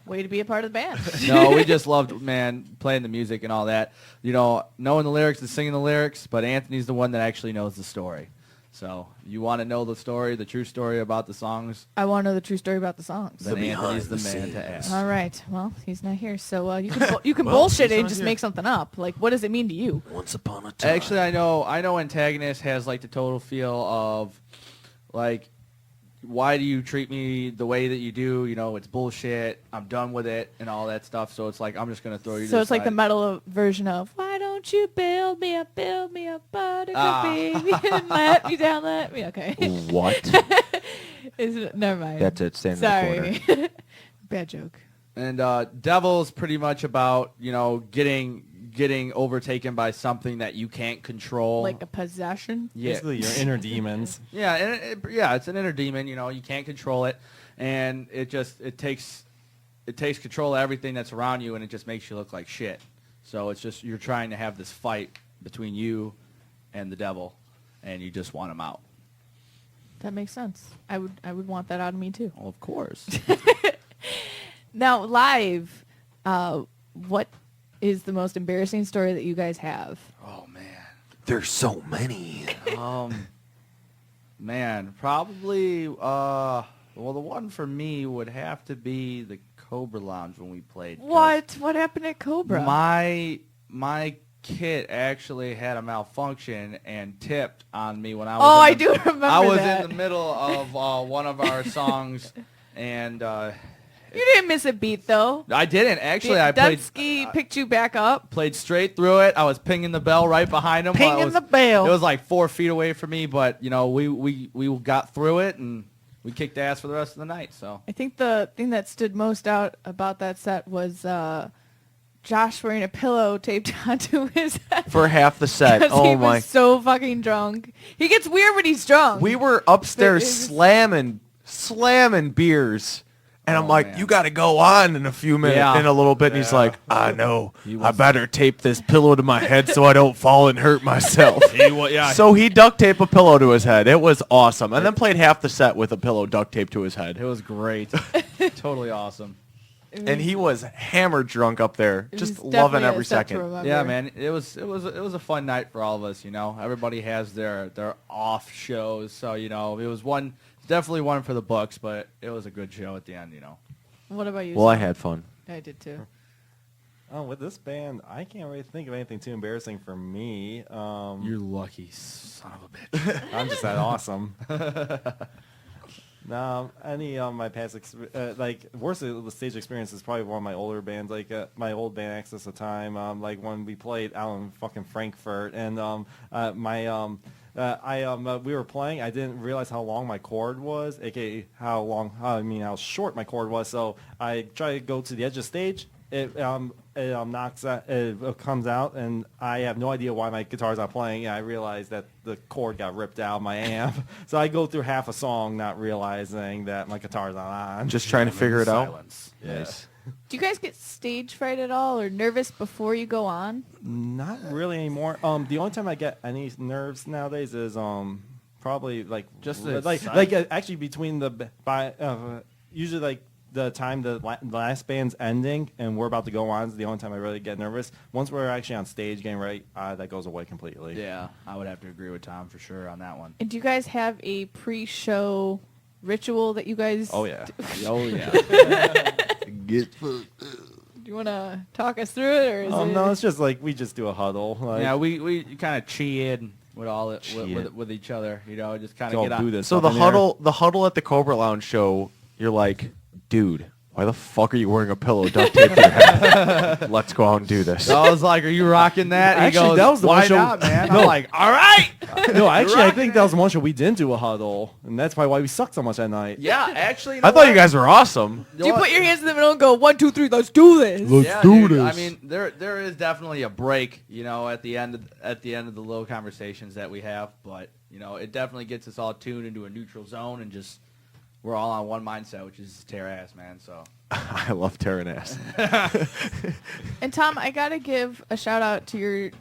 Way to be a part of the band. No, we just loved, man, playing the music and all that. You know, knowing the lyrics and singing the lyrics, but Anthony's the one that actually knows the story. So you want to know the story, the true story about the songs, I want to know the true story about the songs. then behind Anthony's the the man scenes. to ask. All right. Well, he's not here, so you can you can Well, bullshit he's it and not just here. make something up. Like, what does it mean to you? Once upon a time. Actually, I know Antagonist has like the total feel of like, why do you treat me the way that you do? You know, it's bullshit. I'm done with it and all that stuff. So it's like, I'm just going to throw you to So the it's like the side. metal version of Why don't you build me a buttercup Ah. baby and let me down, let me. Okay. What? Never mind. That's it. Stand in the corner. Sorry. Bad joke. And Devil's pretty much about, you know, getting overtaken by something that you can't control. Like a possession. yeah. Basically, your inner demons. Yeah, and it's an inner demon. You know, you can't control it, and it takes control of everything that's around you, and it just makes you look like shit. So it's just you're trying to have this fight between you and the devil, and you just want him out. That makes sense. I would want that out of me too. Well, of course. Now, live, what is the most embarrassing story that you guys have? Oh man. There's so many. Man, probably. Well, the one for me would have to be the Cobra Lounge when we played. 'cause What happened at Cobra? My kit actually had a malfunction and tipped on me when I was. Oh, in I the- do remember I was that. in the middle of one of our songs, and You didn't miss a beat though. I didn't actually. I Dunsky picked you back up. played straight through it. I was pinging the bell right behind him. while I Pinging was- the bell. It was like 4 feet away from me, but you know we got through it and we kicked ass for the rest of the night. So I think the thing that stood most out about that set was Josh wearing a pillow taped onto his head. For half the set. 'Cause Oh he my. was so fucking drunk. He gets weird when he's drunk. We were upstairs But it was- slamming beers. And I'm Oh, like, man. you got to go on in a few minutes, Yeah. in a little bit. And he's like, I know. He I was- better tape this pillow to my head so I don't fall and hurt myself. yeah. So he duct taped a pillow to his head. It was awesome. And then played half the set with a pillow duct taped to his It head. was great. Totally awesome. And he was hammered drunk up there, It just was loving definitely a every set to second. remember. Yeah, man. It was a fun night for all of us. You know, everybody has their off shows, so you know it was definitely one for the books, but it was a good show at the end. You know. What about you? Well, I Sam? had fun. I did too. Oh, with this band, I can't really think of anything too embarrassing for me. You're lucky, son of a bitch. I'm just that awesome. No, any of my past, like worst of the stage experience is probably one of my older bands, like my old band Access of Time, like when we played out in fucking Frankfurt, and we were playing. I didn't realize how long my cord was, aka how short my cord was. So I tried to go to the edge of the stage. It knocks out, it comes out, and I have no idea why my guitar's not playing. And I realized that the cord got ripped out of my amp. So I go through half a song not realizing that my guitar's not on. Just trying to figure it out. Silence. Yeah. Nice. Do you guys get stage fright at all or nervous before you go on? Not really anymore. The only time I get any nerves nowadays is Probably like Just like the like actually between usually like the time the last band's ending and we're about to go on is the only time I really get nervous. Once we're actually on stage getting ready, that goes away completely. Yeah, I would have to agree with Tom for sure on that one. And do you guys have a pre-show ritual that you guys? Oh yeah. Oh yeah. Get Do you want to talk us through it, or is it? No, it's just like we just do a huddle. Like, Yeah, we kind of cheat with all it Cheat. with each other, you know, just kind let's of all get do on. this. So stuff the in there. huddle at the Cobra Lounge show, you're like, dude, why the fuck are you wearing a pillow duct tape to your head? Let's go out and do this. So I was like, "Are you rocking that?" He Actually, goes, that was the "Why one show- not, man?" No. I'm like, "All right." No, actually, I rocking think that was one show we didn't do a huddle, and that's probably why we sucked so much that night. Yeah, actually, I thought you guys were awesome. Do you put your hands in the middle and go 1, 2, 3, let's do this? Yeah, dude, I mean, there is definitely a break, you know, at the end of the little conversations that we have, but you know, it definitely gets us all tuned into a neutral zone and just we're all on one mindset, which is tear ass, man. So I love tearing ass. And Tom, I gotta give a shout out to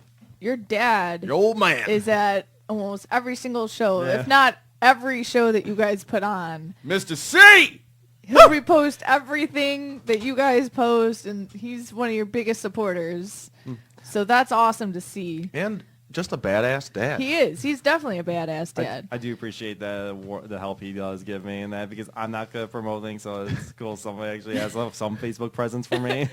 your dad. Your old man. Is at almost every single show, Yeah. if not every show that you guys put on. Mr. C. He'll repost everything that you guys post, and he's one of your biggest supporters. So that's awesome to see. And just a badass dad. He is. He's definitely a badass dad. I do appreciate the help he does give me and that because I'm not good at promoting, so it's cool somebody actually has some Facebook presence for me.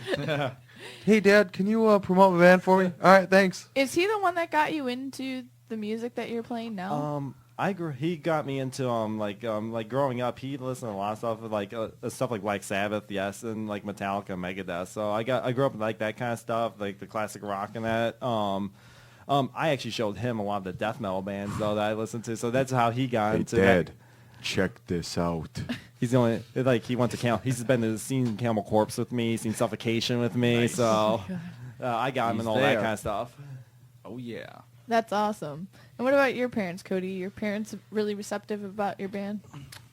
Hey, Dad, can you promote my band for me? All right, thanks. Is he the one that got you into the music that you're playing now? He got me into like growing up. He listened to a lot of stuff like Black Sabbath, yes, and like Metallica, Megadeth. So I grew up with like that kind of stuff, like the classic rock and that. I actually showed him a lot of the death metal bands though that I listened to. So that's how he got into Dad, that. check this out. He's the only he went to He's seen Camel Corpse with me, seen Suffocation with me. Nice. So I got him He's and all that there. kind of stuff. Oh yeah. That's awesome. And what about your parents, Cody? Your parents really receptive about your band?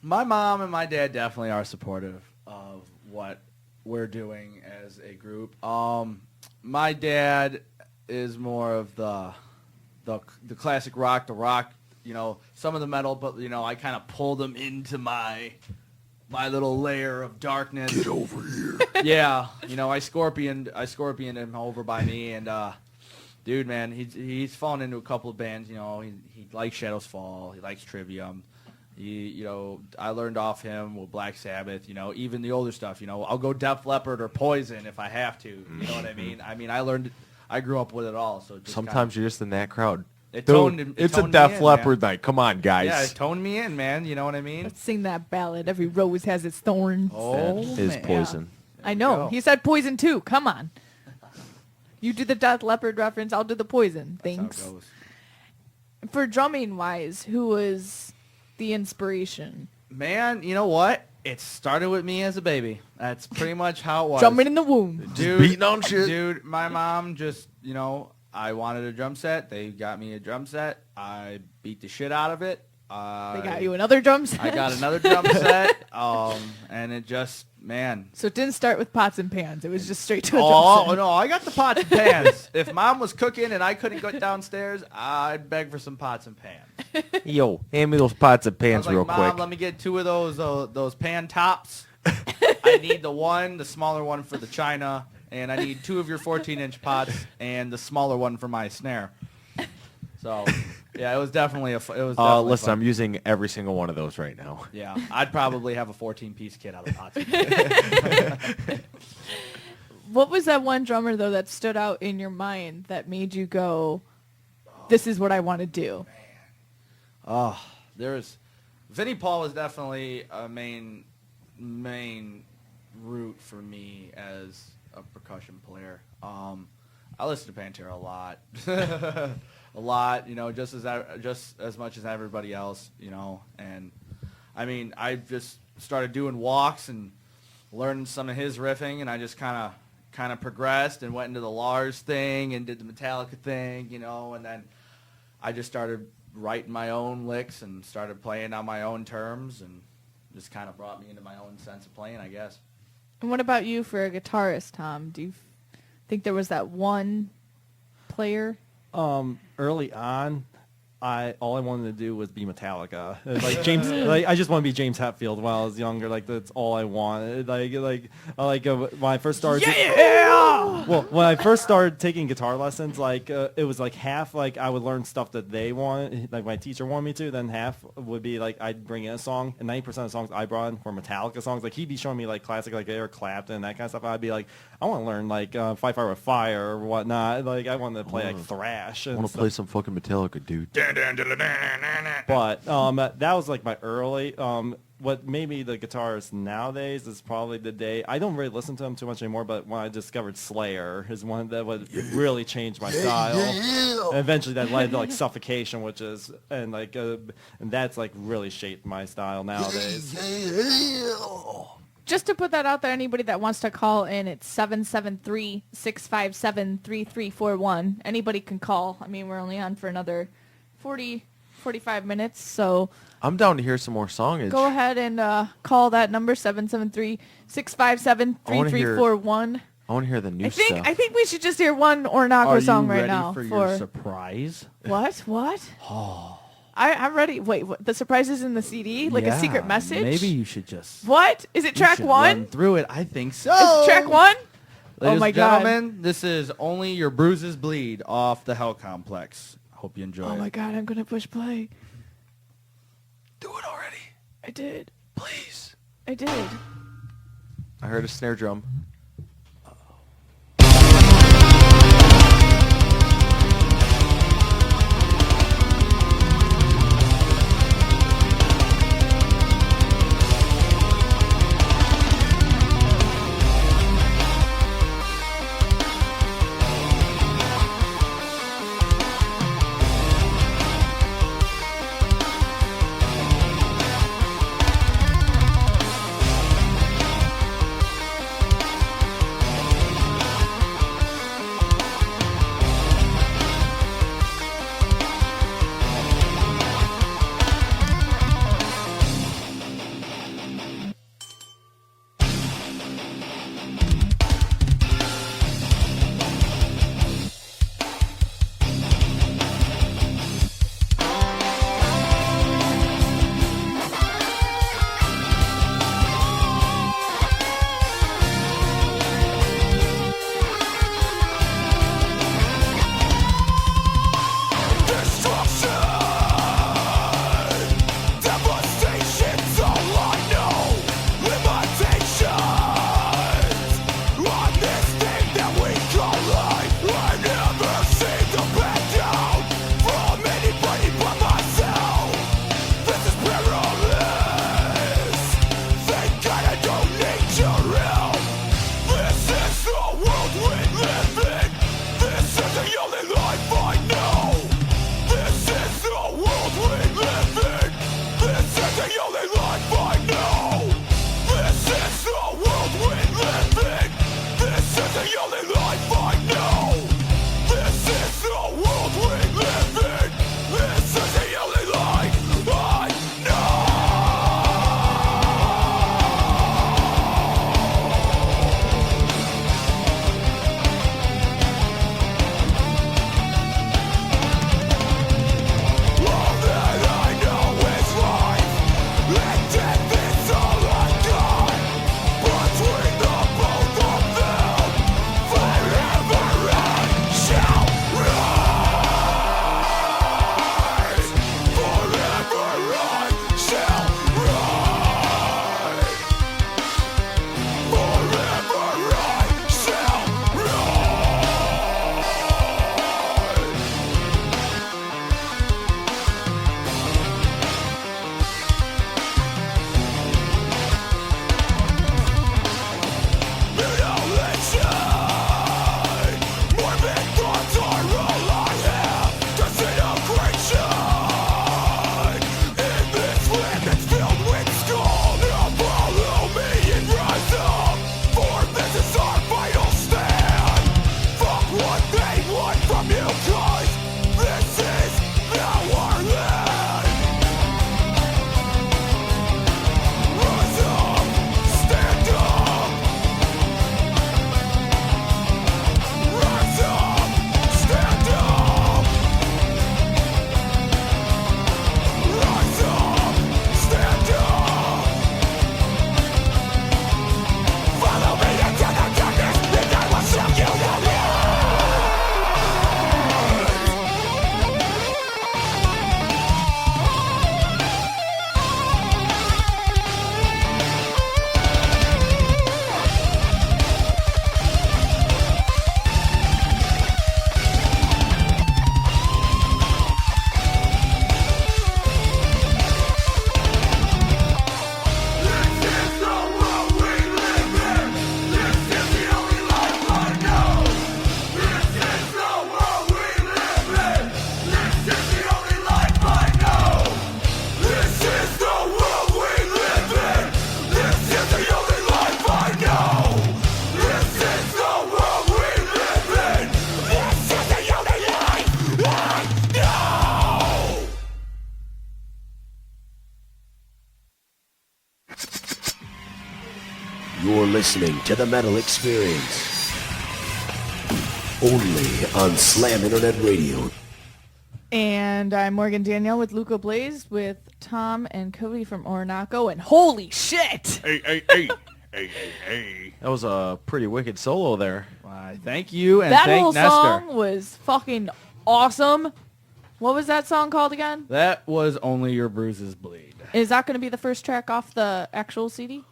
My mom and my dad definitely are supportive of what we're doing as a group. My dad is more of the classic rock, you know, some of the metal, but you know, I kind of pulled him into my little layer of darkness. Get over here. Yeah, you know, I scorpioned him over by me, and dude, man, he's fallen into a couple of bands. You know, he likes Shadows Fall, he likes Trivium. You know, I learned off him with Black Sabbath. You know, even the older stuff. You know, I'll go Def Leppard or Poison if I have to. You know what I mean? I mean, I grew up with it all. So it just Sometimes you're just in that crowd. It Dude, toned him- it it's a toned me Def in, Leppard man. night. Come on, guys. Yeah, it toned me in, man. You know what I mean? Let's sing that ballad. Every rose has its thorns. Oh, That is man. Poison. I know. go. He said poison too. Come on. You do the Death Leopard reference. I'll do the poison. That's how it Thanks. goes. For drumming wise, who was the inspiration? Man, you know what? It started with me as a baby. That's pretty much how it was. Drumming in the womb. Dude, beating on shit. Dude, my mom just, you know, I wanted a drum set. They got me a drum set. I beat the shit out of it. They got you another drum set. I got another drum set. And it just, man. So it didn't start with pots and pans. It was just straight to a drum Oh, set. no, I got the pots and pans. If mom was cooking and I couldn't go downstairs, I'd beg for some pots and pans. Yo, hand me those pots and I pans was like, real Mom, quick. let me get 2 of those pan tops. I need the smaller one for the china, and I need 2 of your 14-inch pots and the smaller one for my snare. So, yeah, it was definitely Listen, fun. I'm using every single one of those right now. Yeah, I'd probably have a 14-piece kit out of pots. and pans. What was that one drummer, though, that stood out in your mind that made you go, this is what I want to do? Oh, Vinnie Paul was definitely a main route for me as a percussion player. I listen to Pantera a lot, a lot. You know, just as much as everybody else. You know, and I mean, I just started doing walks and learning some of his riffing, and I just kind of progressed and went into the Lars thing and did the Metallica thing. You know, and then I just started writing my own licks and started playing on my own terms, and just kind of brought me into my own sense of playing, I guess. And what about you for a guitarist, Tom? Do you think there was that one player? Early on, all I wanted to do was be Metallica. Like James, like I just want to be James Hetfield when I was younger. Like that's all I wanted. When I first started. Well, when I first started taking guitar lessons, like it was like half like I would learn stuff that they wanted, like my teacher wanted me to. Then half would be like I'd bring in a song, and 90% of the songs I brought in were Metallica songs. Like he'd be showing me like classic like Eric Clapton and that kind of stuff. I'd be like, I want to learn like Fight Fire with Fire or whatnot. Like I wanted to play like thrash. I want to play some fucking Metallica, dude. But that was like my early. What made me the guitarist nowadays is probably the day I don't really listen to them too much anymore. But when I discovered Slayer is one that would really change my style. And eventually that led to like Suffocation, which is and that's like really shaped my style nowadays. Just to put that out there, anybody that wants to call in, it's 773-657-3341. Anybody can call. I mean, we're only on for another 45 minutes, so I'm down to hear some more songage. go ahead and call that number, 773-657-3341. I want to hear the new stuff. I think we should just hear one Orinoco song right now. for your surprise? What? Oh. I'm ready. Wait, what, the surprise is in the CD? Like a secret message? Maybe you should just What? Is it track one? run through it. I think so. Is it track one? Ladies oh my and god. gentlemen, this is Only Your Bruises Bleed off the Hell Complex. Hope you enjoy Oh it. my god, I'm gonna push play. Do it already. I did. Please. I did. I heard a snare drum. You're listening to the Metal Experience. Only on Slam Internet Radio. And I'm Morgan Danielle with Luca Blaze with Tom and Cody from Orinoco. And holy shit! That was a pretty wicked solo there. Why, thank you, and That thank whole Nestor. song was fucking awesome. What was that song called again? That was Only Your Bruises Bleed. Is that going to be the first track off the actual CD?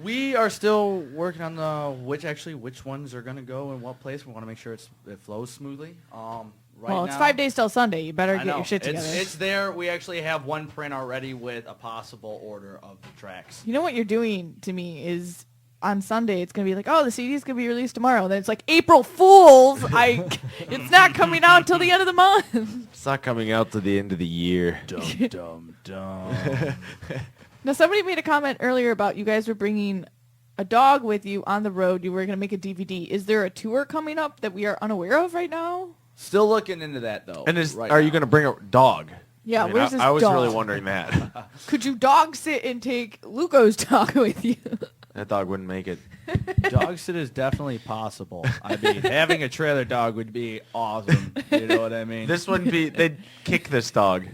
We are still working on the which ones are going to go in what place. We want to make sure it flows smoothly. Right It's now, 5 days till Sunday. You better I get know. your shit together. It's there. We actually have one print already with a possible order of the tracks. You know what you're doing to me is on Sunday it's going to be like, oh, the CD's going to be released tomorrow. Then it's like April Fools. It's not coming out until the end of the month. It's not coming out to the end of the year. Dumb. Now, somebody made a comment earlier about you guys were bringing a dog with you on the road. You were going to make a DVD. Is there a tour coming up that we are unaware of right now? Still looking into that though. And right are you now. going to bring a dog? Yeah, I mean, where's this I was dog? really wondering that. Could you dog sit and take Luco's dog with you? That dog wouldn't make it. Dog sit is definitely possible. I mean, having a trailer dog would be awesome. You know what I mean? This wouldn't be. They'd kick this dog.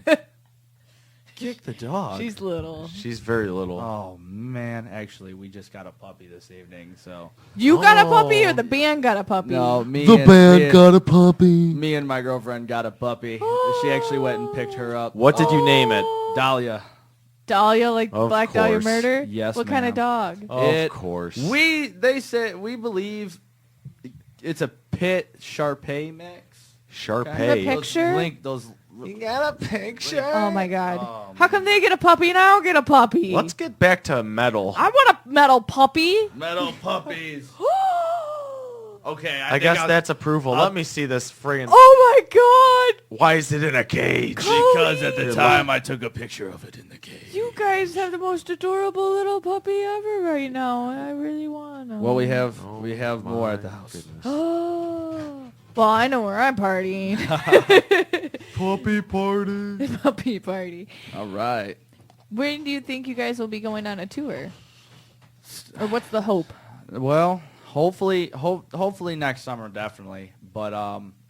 Kick the dog. She's little. She's very little. Oh man, actually, we just got a puppy this evening. So You got a puppy or the band got a puppy? no, me got a puppy. me and my girlfriend got a puppy. She actually went and picked her up. What did you name it? Dahlia. Dahlia, like Of Black Dahlia course. Murder? Yes, What kind of ma'am. dog? Of course. They said we believe it's a Pit Shar-Pei mix. Sharpay. The picture? Those You got a picture? Oh my god. Oh, How come they get a puppy and I don't get a puppy? Let's get back to metal. I want a metal puppy. metal puppies. Okay, I guess that's approval. Let me see this friggin'. Oh my god. Why is it in a cage? because at the You're time I took a picture of it in the cage. You guys have the most adorable little puppy ever right now, and I really want to. Well, we have more at the house. Oh. Well, I know where I'm partying. Puppy party. Puppy party. All right. When do you think you guys will be going on a tour? Or what's the hope? Well, hopefully next summer, definitely. But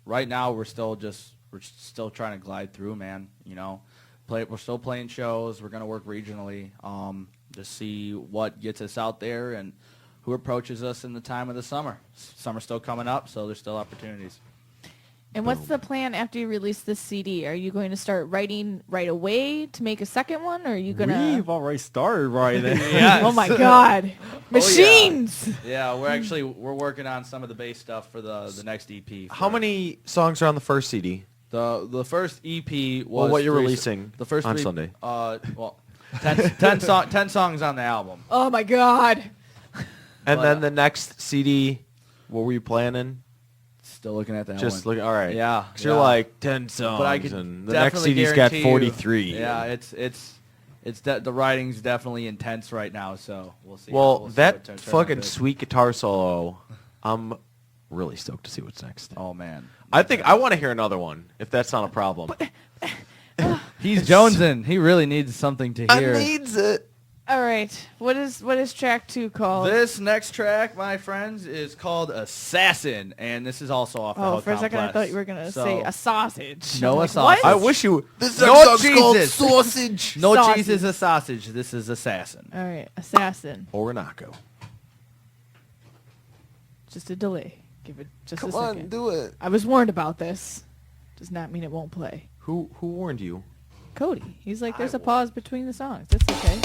right now we're still trying to glide through, man. You know, we're still playing shows. We're gonna work regionally, to see what gets us out there and who approaches us in the time of the summer. Summer's still coming up, so there's still opportunities. And what's the plan after you release this CD? Are you going to start writing right away to make a second one, or are you gonna? We've already started writing. Yes. Oh my god, machines! Yeah, we're working on some of the bass stuff for the next EP. How many songs are on the first CD? The first EP was Well, what you're 3 releasing the first on 3 Sunday. 10 songs on the album. Oh my god. And But, then the next CD, what were you planning? Still looking at that Just one. look. All right. Yeah, 'Cause you're yeah. like 10 songs, But I could and the next definitely CD's got guarantee you- 43. Yeah, the writing's definitely intense right now, so we'll see. Well, we'll see that what turns fucking out. sweet guitar solo, I'm really stoked to see what's next. Oh man, I think I want to hear another one, if that's not a problem. he's jonesing. He really needs something to hear. needs it. All right, what is track 2 called? This next track, my friends, is called Assassin, and this is also off the Oh, Hotel for a second I Plus. thought you were gonna So, say a sausage. No, I'm a like, sausage. what? I wish you. This No Jesus. sausage. No Sausage. cheese is a sausage. This is Assassin. All right, assassin. Orinoco. Just a delay. Give it just a Come second. on, do it. I was warned about this. Does not mean it won't play. Who warned you? Cody. He's like, there's a pause between the songs. That's okay.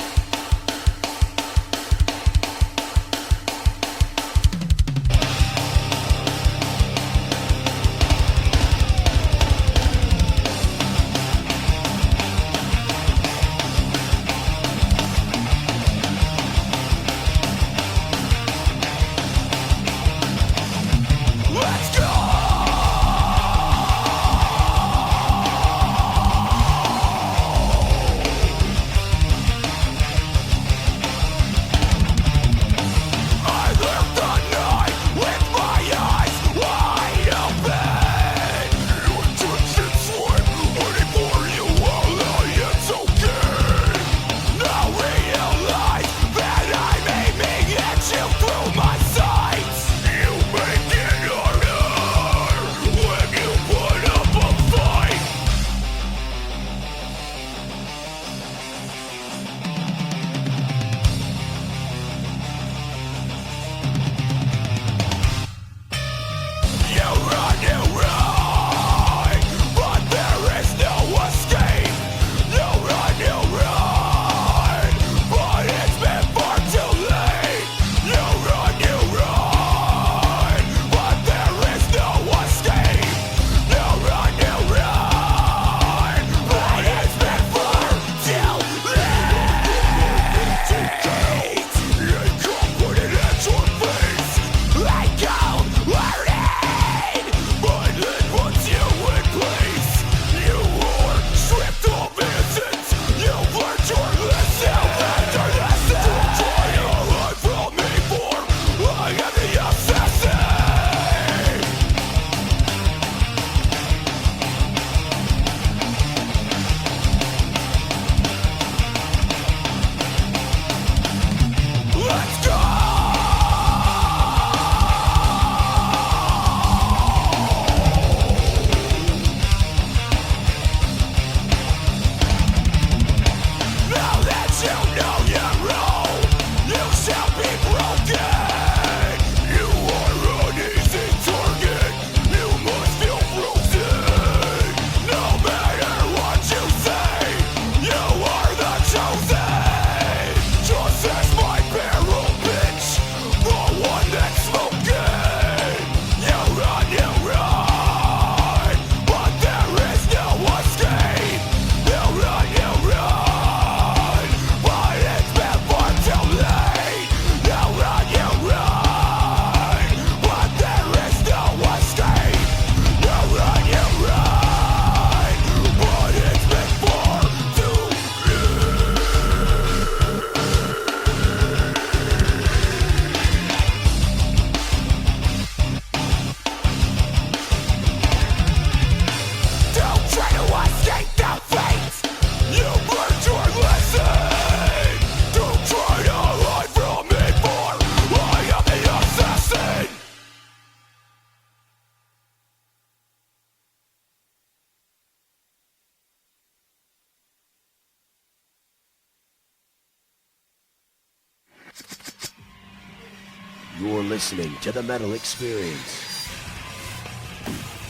You're listening to the Metal Experience.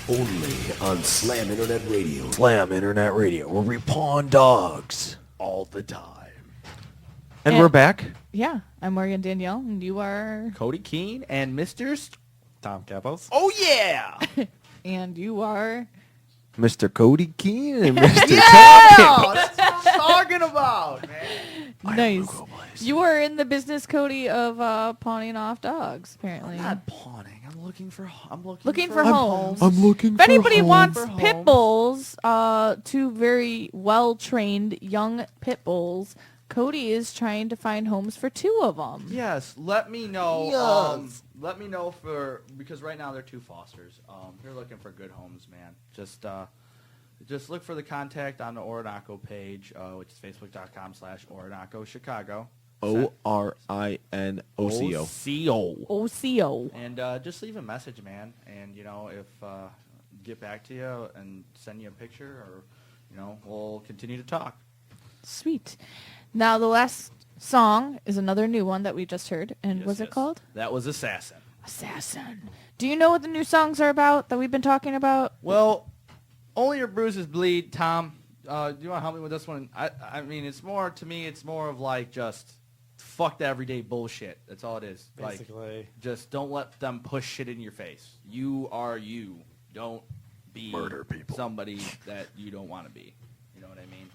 Only on Slam Internet Radio. Slam Internet Radio, where we pawn dogs all the time. And we're back. Yeah, I'm Morgan Danielle, and you are... Cody Keene and Mr. Tom Capos. Oh, yeah! And you are... Mr. Cody Keene and Mr. Yeah! That's what I'm talking about, man. Nice. You are in the business, Cody, of pawning off dogs, apparently. I'm not pawning. I'm looking for Looking for homes. I'm looking If anybody wants For pit homes. bulls, two very well-trained young pit bulls, Cody is trying to find homes for two of them. Yes, let me know. Let me know because right now they're two fosters. They're looking for good homes, man. Just look for the contact on the Orinoco page, which is facebook.com/Orinoco Chicago. Orinoco. OCO. And just leave a message, man. And if get back to you and send you a picture, or we'll continue to talk. Sweet. Now, the last song is another new one that we just heard. And Yes, what's it yes. call? That was Assassin. Assassin. Do you know what the new songs are about that we've been talking about? Well, Only Your Bruises Bleed, Tom. Do you want to help me with this one? I mean, it's more of like just fuck the everyday bullshit. That's all it is. Basically. Like, just don't let them push shit in your face. You are you. Don't be Murder people. somebody that you don't want to be. You know what I mean?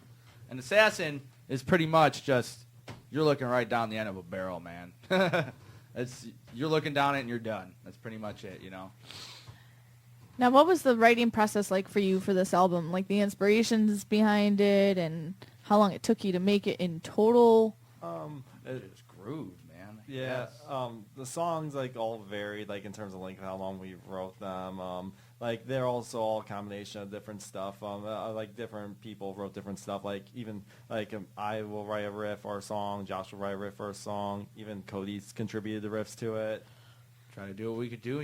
An assassin is pretty much just you're looking right down the end of a barrel, man. You're looking down it and you're done. That's pretty much it, Now, what was the writing process like for you for this album? Like the inspirations behind it and how long it took you to make it in total? It's grooved, man. Yeah, Yes. the songs like all varied, like in terms of like how long we wrote them. Like they're also all a combination of different stuff. Like different people wrote different stuff. Like even like I will write a riff for a song, Josh will write a riff for a song. Even Cody's contributed the riffs to it. Try to do what we could do,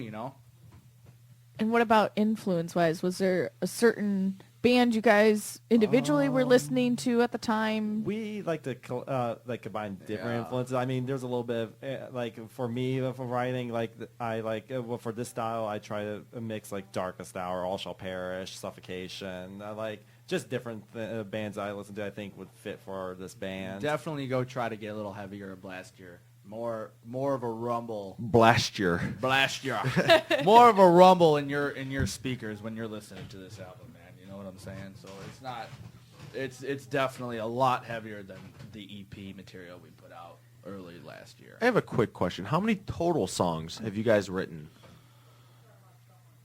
And what about influence-wise? Was there a certain band you guys individually were listening to at the time? We like to combine different Yeah. influences. I mean, there's a little bit of like for me for writing, like I like well, for this style, I try to mix like Darkest Hour, All Shall Perish, Suffocation. I like just different bands I listen to. I think would fit for this band. Definitely go try to get a little heavier or blastier. More of a rumble. Blast your. More of a rumble in your speakers when you're listening to this album, man. You know what I'm saying? So it's not. It's definitely a lot heavier than the EP material we put out early last year. I have a quick question. How many total songs have you guys written?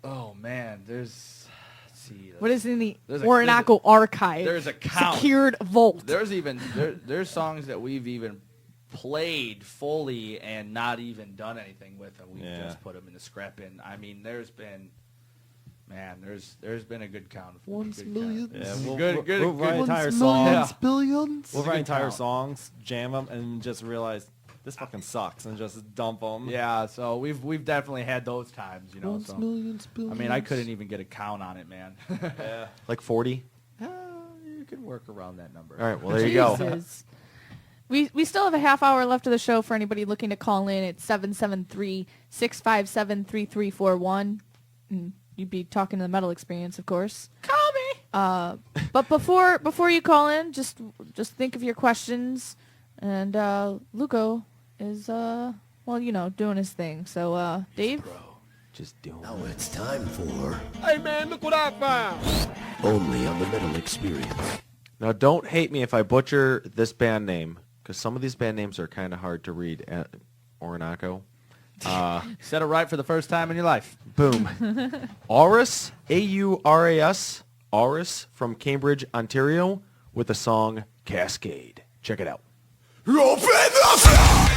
Oh man, let's see. What is in the There's a- Orinoco archive? there's a count. Secured vault. There's songs that we've even played fully and not even done anything with them. We've just put them in the scrap bin. I mean, there's been a good count. Yeah, Good. we'll write entire songs. Yeah. Billions. We'll write entire count. songs, jam them, and just realize this fucking sucks, and just dump them. Yeah, so we've definitely had those times, So, Millions, I mean, I couldn't even get a count on it, man. Yeah. Like 40? You can work around that number. All right, well, there you go. Jesus. We still have a half hour left of the show for anybody looking to call in. It's 773-657-3341. You'd be talking to the Metal Experience, of course. Call me. But before you call in, just think of your questions. And Luco is doing his thing. So Dave, Just doing Now it's time for Hey man, look what I found! Only on the Metal Experience. Now, don't hate me if I butcher this band name, because some of these band names are kind of hard to read at Orinoco. Said it right for the first time in your life. Boom. Auras, A-U-R-A-S, Auras from Cambridge, Ontario, with the song Cascade. Check it out. Open the floor!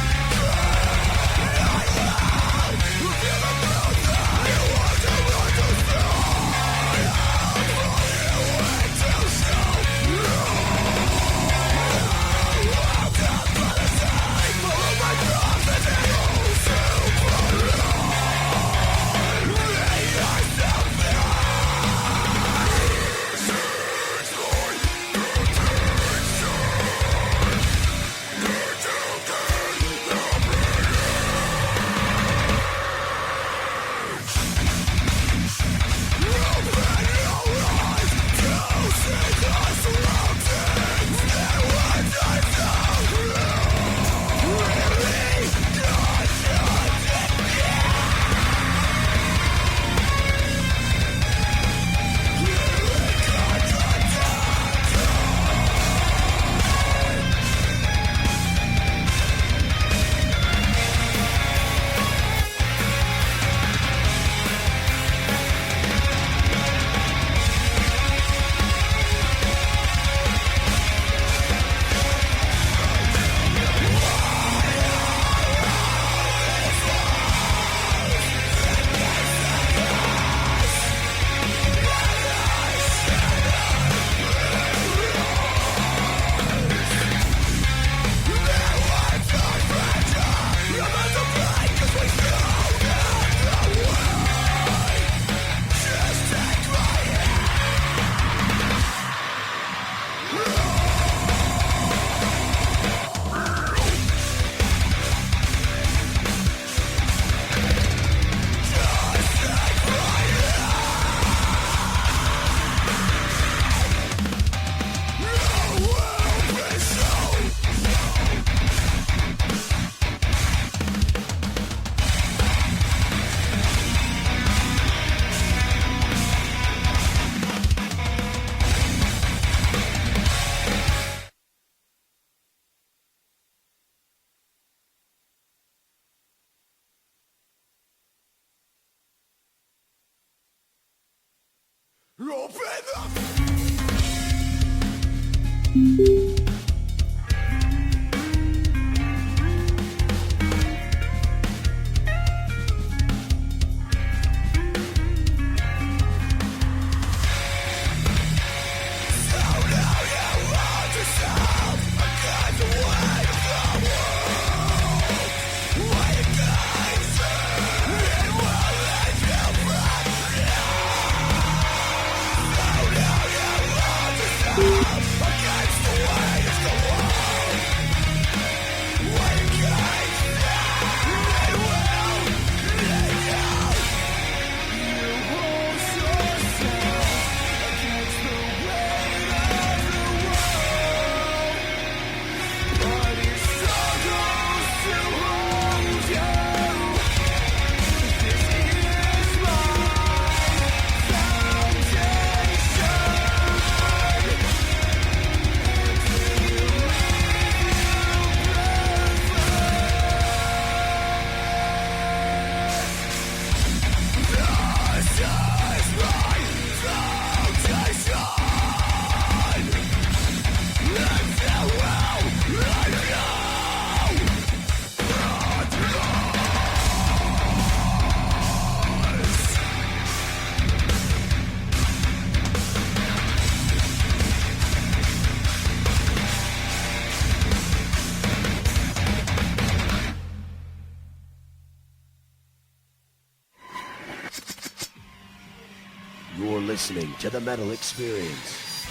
You're listening to the Metal Experience.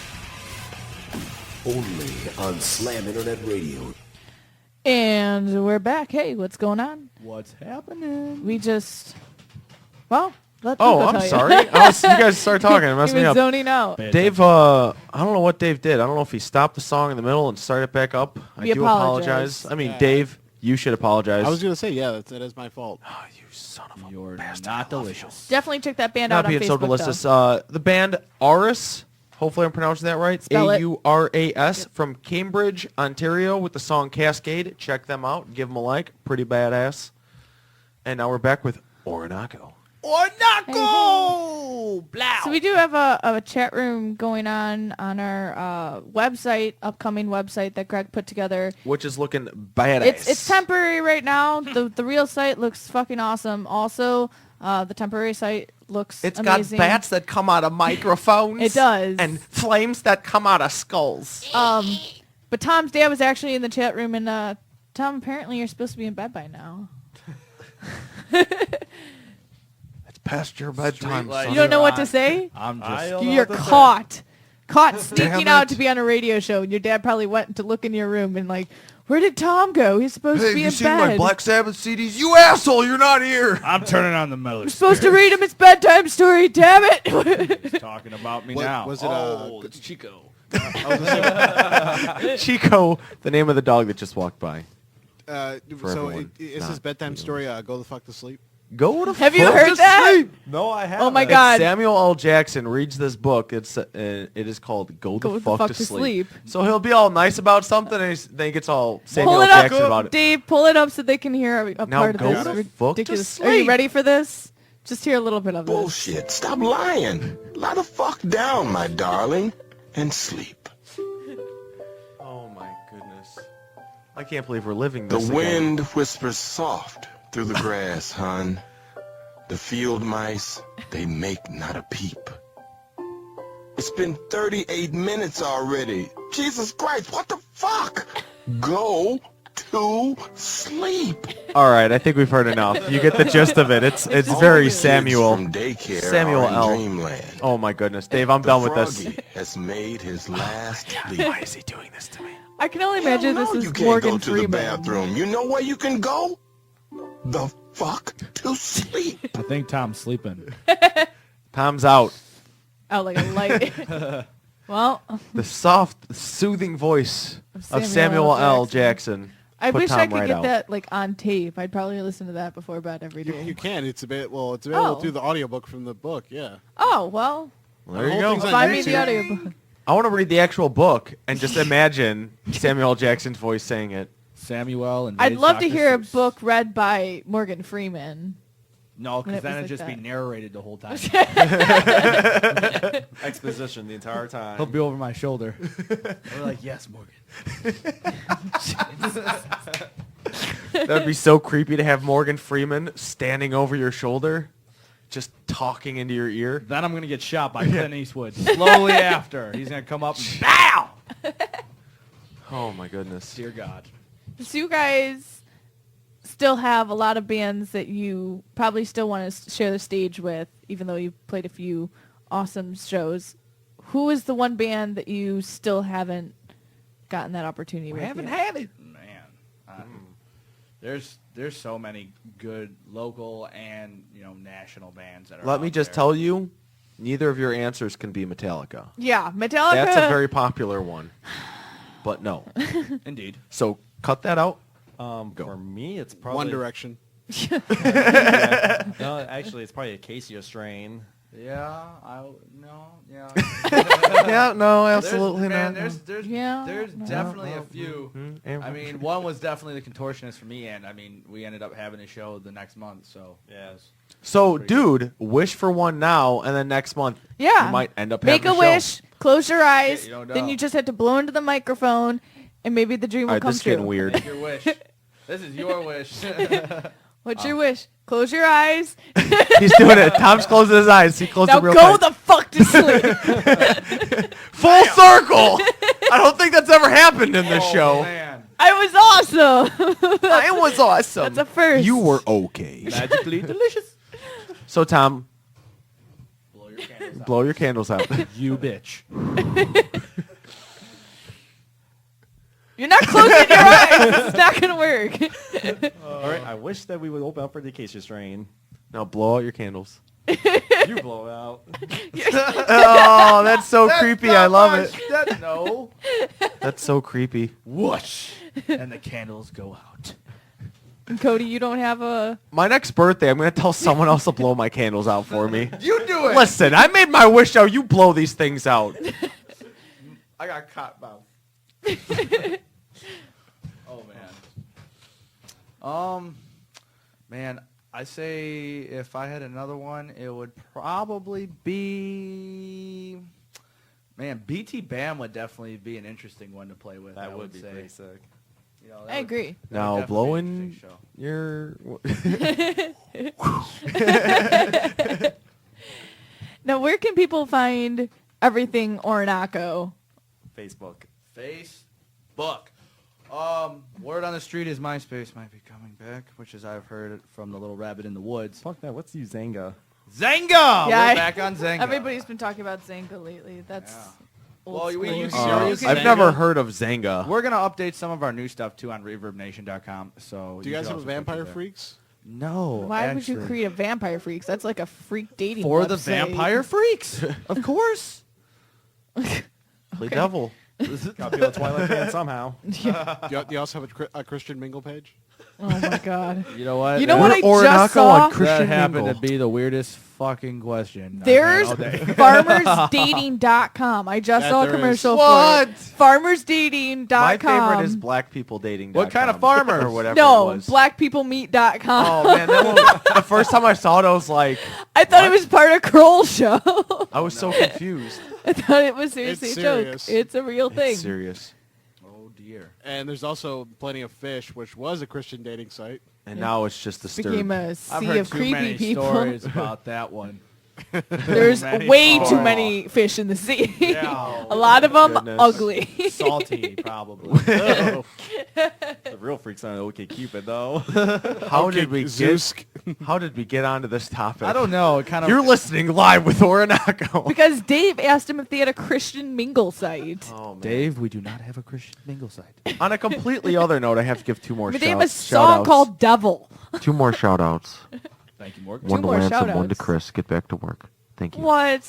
Only on Slam Internet Radio. And we're back. Hey, what's going on? What's happening? We just, well, let Oh, Luca I'm tell you. sorry. You guys start talking. It messed He me was up. zoning out. Dave, I don't know what Dave did. I don't know if he stopped the song in the middle and started back up. We I do apologize. apologize. I mean, Dave, you should apologize. I was gonna say, yeah, that is my fault. Oh, you son of a You're bastard. not delicious. Definitely check that band Not out on being so Facebook. delicious. though. The band Auras, hopefully I'm pronouncing that right. Spell it. Auras from Cambridge, Ontario, with the song Cascade. Check them out. Give them a like. Pretty badass. And now we're back with Orinoco. So we do have a chat room going on our website, upcoming website that Greg put together. Which is looking badass. It's temporary right now. The real site looks fucking awesome. Also, the temporary site looks It's amazing. got bats that come out of microphones. It does. And flames that come out of skulls. But Tom's dad was actually in the chat room, and Tom, apparently you're supposed to be in bed by now. It's past your bedtime, light. son. You don't know what to say? I'm just. I don't know You're what to say. caught sneaking Damn out it. to be on a radio show. And your dad probably went to look in your room and like, where did Tom go? He's supposed to be in bed. Sabbath CDs? You asshole, you're not here. I'm turning on the metal. You're supposed to read him his bedtime story, damn it. Talking about me What- now. was it, oh, it's Chico. Chico, the name of the dog that just walked by. So everyone is not his bedtime feeling story go the fuck to sleep? Go to Have you fuck heard to that? sleep. No, I haven't. Oh my God. Samuel L. Jackson reads this book. It is called Go the Fuck to Sleep. So he'll be all nice about something, and then he gets all Samuel Pull L. it up, Jackson about it. Dave. Pull it up so they can hear a Now part of go this. the fuck to Ridiculous. Are you sleep. ready for this? Just hear a little bit of this. Bullshit. Stop lying. Lie the fuck down, my darling, and sleep. Oh my goodness! I can't believe we're living The this again. wind whispers soft through the grass, hun. The field mice, they make not a peep. It's been 38 minutes already. Jesus Christ, what the fuck? Go to sleep. All right, I think we've heard enough. You get the gist of it. It's All very the kids Samuel. from daycare Samuel are in L. Dreamland. Oh my goodness, Dave, I'm The done with this. froggy has made his last leap. Why is he doing this to me? I can only Hell imagine no, this you is can't Morgan go to Freeman. the bathroom. You know where you can go? The fuck to sleep. I think Tom's sleeping. Tom's out. Oh, like a light. Well, The soft, soothing voice of Samuel L. Jackson. I Put wish Tom I could right get out. that like on tape. I'd probably listen to that before bed every day. You can. It's available Oh. through the audiobook from the book. Yeah. Oh well, There The you whole go. thing's on find me the YouTube. audiobook. I want to read the actual book and just imagine Samuel L. Jackson's voice saying it. Samuel and I'd Dave's love to Dr. hear a Seuss. book read by Morgan Freeman. No, when because then was it'd just like be narrated the whole time. Exposition the entire time. He'll be over my shoulder. We're like, yes, Morgan. That'd be so creepy to have Morgan Freeman standing over your shoulder, just talking into your ear. Then I'm gonna get shot by Clint Eastwood. Slowly after, he's gonna come up and BOW! Oh my goodness. Dear God. So you guys still have a lot of bands that you probably still want to share the stage with, even though you've played a few awesome shows. Who is the one band that you still haven't gotten that opportunity with? haven't yet? had it. Man, there's so many good local and national bands that are. Let me out just there. tell you, neither of your answers can be Metallica. Yeah, Metallica. That's a very popular one. But no. Indeed. So cut that out. For me, it's probably One Direction. No, actually, it's probably Acacia Strain. Yeah, yeah. Yeah, no, absolutely man, not. There's Yeah, no. definitely a few. Mhm. I mean, one was definitely the Contortionist for me, and I mean, we ended up having a show the next month, so Yeah. So, dude, wish for one now, and then next month Yeah. you might end up Make having a show. wish, close your eyes, you don't then know. you just have to blow into the microphone, and maybe the dream All will right, come this is true. getting weird. make your wish. This is your wish. What's your wish? Close your eyes. He's doing it. Tom's closing his eyes. He closed Now them real go tight. the fuck to sleep. Full circle. I don't think that's ever happened in this Oh, show. man. I was awesome. It was awesome. That's a first. You were okay. Magically delicious. So, Tom, Blow your candles out. blow your candles out. You bitch. You're not closing your eyes. This is not going to work. All right. I wish that we would open up for the Acacia Strain. Now blow out your candles. You blow out. Oh, that's so creepy. I love it. No. That's so creepy. Whoosh. And the candles go out. Cody, you don't have a... My next birthday, I'm going to tell someone else to blow my candles out for me. You do it. Listen, I made my wish out. You blow these things out. I got caught mouth. Oh man. Man, I say if I had another one, it would probably be. Man, BT Bam would definitely be an interesting one to play with. That I would be say. pretty sick. You know, I agree. that would Now, definitely be an blowing interesting show. your... Now, where can people find everything Orinoco? Facebook. Facebook. Word on the street is MySpace might be coming back, which is I've heard from the little rabbit in the woods. Fuck that. What's you Zanga? Zanga! Yeah, We're back on Zanga. Everybody's been talking about Zanga lately. That's Yeah. old Well, we school. use serious? I've Zanga? never heard of Zanga. We're gonna update some of our new stuff too on ReverbNation.com. So Do you guys can have also check Vampire it there. Freaks? No. Why would you actually. create a Vampire Freaks? That's like a freak dating for the website. Vampire Freaks? Of course. Play devil. Got to be a Twilight fan somehow. Do you also have a Christian Mingle page? Oh my god. You know what? You know what I Orinoco just saw? on Christian That happened Mingle. to be the weirdest fucking question. There's I've had all day. farmersdating.com. I just That saw a there is. commercial What? for it. Farmersdating.com. My favorite is blackpeopledating.com. What kind of farmers? Or whatever No, it was. blackpeoplemeet.com. Oh, man. That was, the first time I saw it, I was like, I thought it was part of Kroll's show. I was so confused. I thought it was seriously It's a joke. serious. It's a real thing. It's serious. Oh dear. And there's also Plenty of Fish, which was a Christian dating site. And now it's just Became disturbing. a I've sea heard of too creepy many people. stories about that one. There's Many way too stories. many fish in the sea. Yeah. A lot of them Goodness. ugly. Salty, probably. The real freaks on OkCupid, though. How did we Zeus. get? How did we get onto this topic? I don't know. It kind of. You're listening live with Orinoco. Because Dave asked him if they had a Christian mingle site. Oh, man. Dave, we do not have a Christian mingle site. On a completely other note, I have to give two more But shout they have a outs. song called Devil. Two more shout outs. Thank you, Morgan. One to more Lance and one to shout-outs. Chris. Get back to work. Thank What?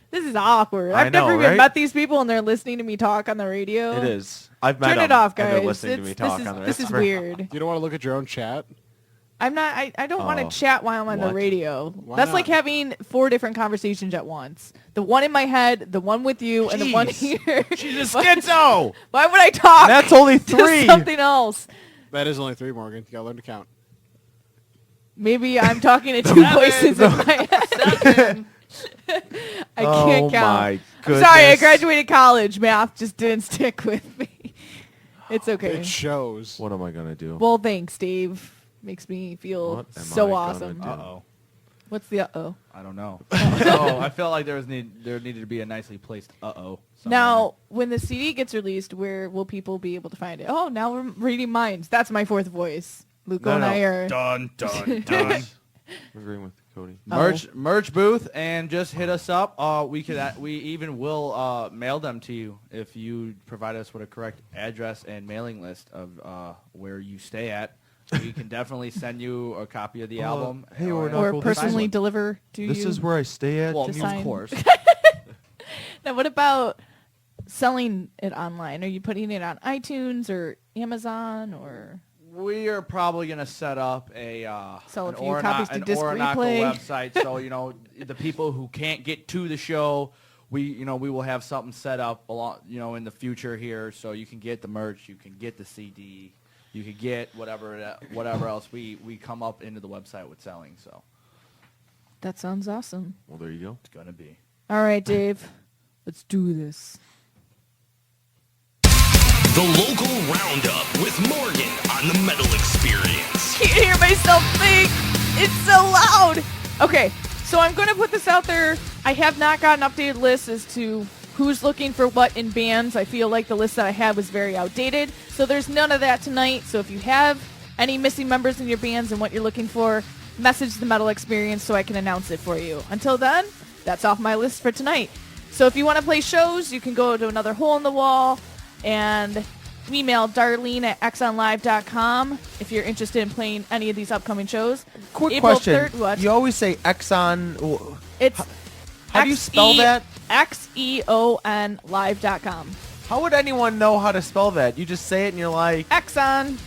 This is awkward. I I've never know, even right? met these people and they're listening to me talk on the radio. It is. I've met Turn them, it off, and guys. they're listening to me It's- talk this is, on the this is radio. weird. You don't want to look at your own chat? I'm not. I don't want Oh. to chat while I'm on the What? radio. Why That's not? like having 4 different conversations at once. The one in my head, the one with you, and the one Jeez. here. She's a schizo. Why would I talk? That's only to 3. something else. That is only 3, Morgan. You gotta learn to count. Maybe I'm talking to two voices in my head. I can't count. My I'm goodness. sorry, I graduated college. Math just didn't stick with me. It's okay. It shows. What am I gonna do? Well, thanks, Dave. Makes me feel What am so I gonna awesome. do? Uh-oh. What's the uh-oh? I don't know. So I felt like there needed to be a nicely placed uh-oh. somewhere. Now, when the CD gets released, where will people be able to find it? Oh, now we're reading minds. That's my fourth voice. Luke and I are... Dun, dun, dun. I'm agreeing with Cody. Merch booth, and just hit us up. We even will mail them to you if you provide us with a correct address and mailing list of where you stay at. We can definitely send you a copy of the album. hey, Or Orinoco, personally deliver to you. This is where I stay at. Well, to of sign. course. Now, what about selling it online? Are you putting it on iTunes or Amazon or... We are probably going to set up a Sell a an few copies to an Disc Orinoco Replay. website. So the people who can't get to the show, we will have something set up along in the future here, so you can get the merch, you can get the CD, you can get whatever else we come up into the website with selling. So That sounds awesome. Well, there you go. it's gonna be. All right, Dave. Let's do this. The local roundup with Morgan on the Metal Experience. Can't hear myself think. It's so loud. Okay, so I'm going to put this out there. I have not got an updated list as to who's looking for what in bands. I feel like the list that I had was very outdated. So there's none of that tonight. So if you have any missing members in your bands and what you're looking for, message the Metal Experience so I can announce it for you. Until then, that's off my list for tonight. So if you want to play shows, you can go to another hole in the wall and email Darlene at exonlive.com if you're interested in playing any of these upcoming shows. Quick April question. 3rd, what? You always say Exxon. It's How do you spell that? XEON live.com. How would anyone know how to spell that? You just say it and you're like, Exxon.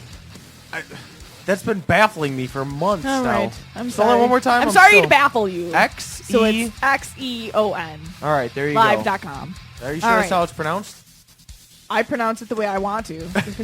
that's been baffling me for months All now. right. I'm Spell sorry. it one more time. I'm sorry still- to baffle you. X So E. it's XEON All right, there you go. live.com. Are you sure All that's right. how it's pronounced? I pronounce it the way I want to.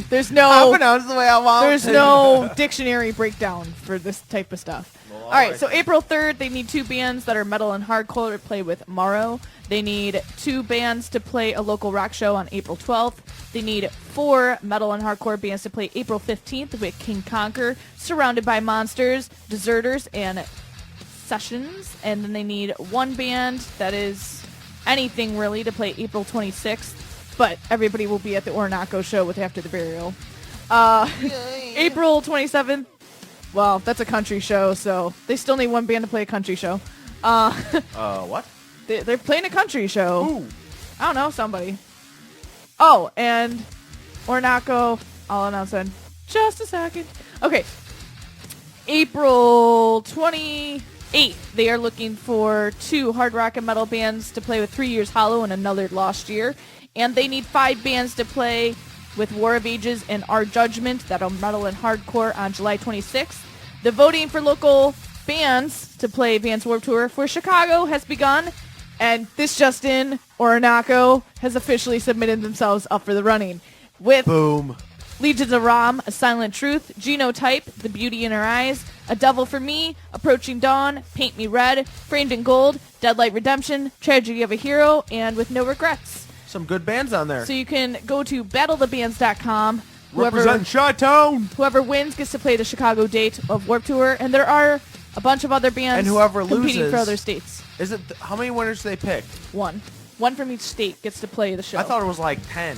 There's I no pronounce it the way I want. there's no dictionary breakdown for this type of stuff. All right, so April 3rd, they need 2 bands that are metal and hardcore to play with Morrow. They need 2 bands to play a local rock show on April 12th. They need 4 metal and hardcore bands to play April 15th with King Conquer, Surrounded by Monsters, Deserters, and Sessions. And then they need 1 band that is anything really to play April 26th. But everybody will be at the Orinoco show with After the Burial. April 27th, well, that's a country show, so they still need 1 band to play a country show. What? They're playing a country show. Ooh. I don't know, somebody. Oh, and Orinoco, I'll announce that in just a second. Okay. April 28th, they are looking for 2 hard rock and metal bands to play with 3 Years Hollow and Another Lost Year. And they need 5 bands to play with War of Ages and Our Judgment, that are metal and hardcore, on July 26th. The voting for local bands to play Vans Warped Tour for Chicago has begun. And this just in, Orinoco has officially submitted themselves up for the running. With Boom. Legions of Rom, A Silent Truth, Genotype, The Beauty in Her Eyes, A Devil for Me, Approaching Dawn, Paint Me Red, Framed in Gold, Deadlight Redemption, Tragedy of a Hero, and With No Regrets. Some good bands on there. So you can go to battlethebands.com. Representing Chi-Town. Whoever wins gets to play the Chicago date of Warped Tour, and there are a bunch of other bands And whoever competing loses- for other states. Is it? How many winners do they pick? 1 from each state gets to play the show. I thought it was like 10.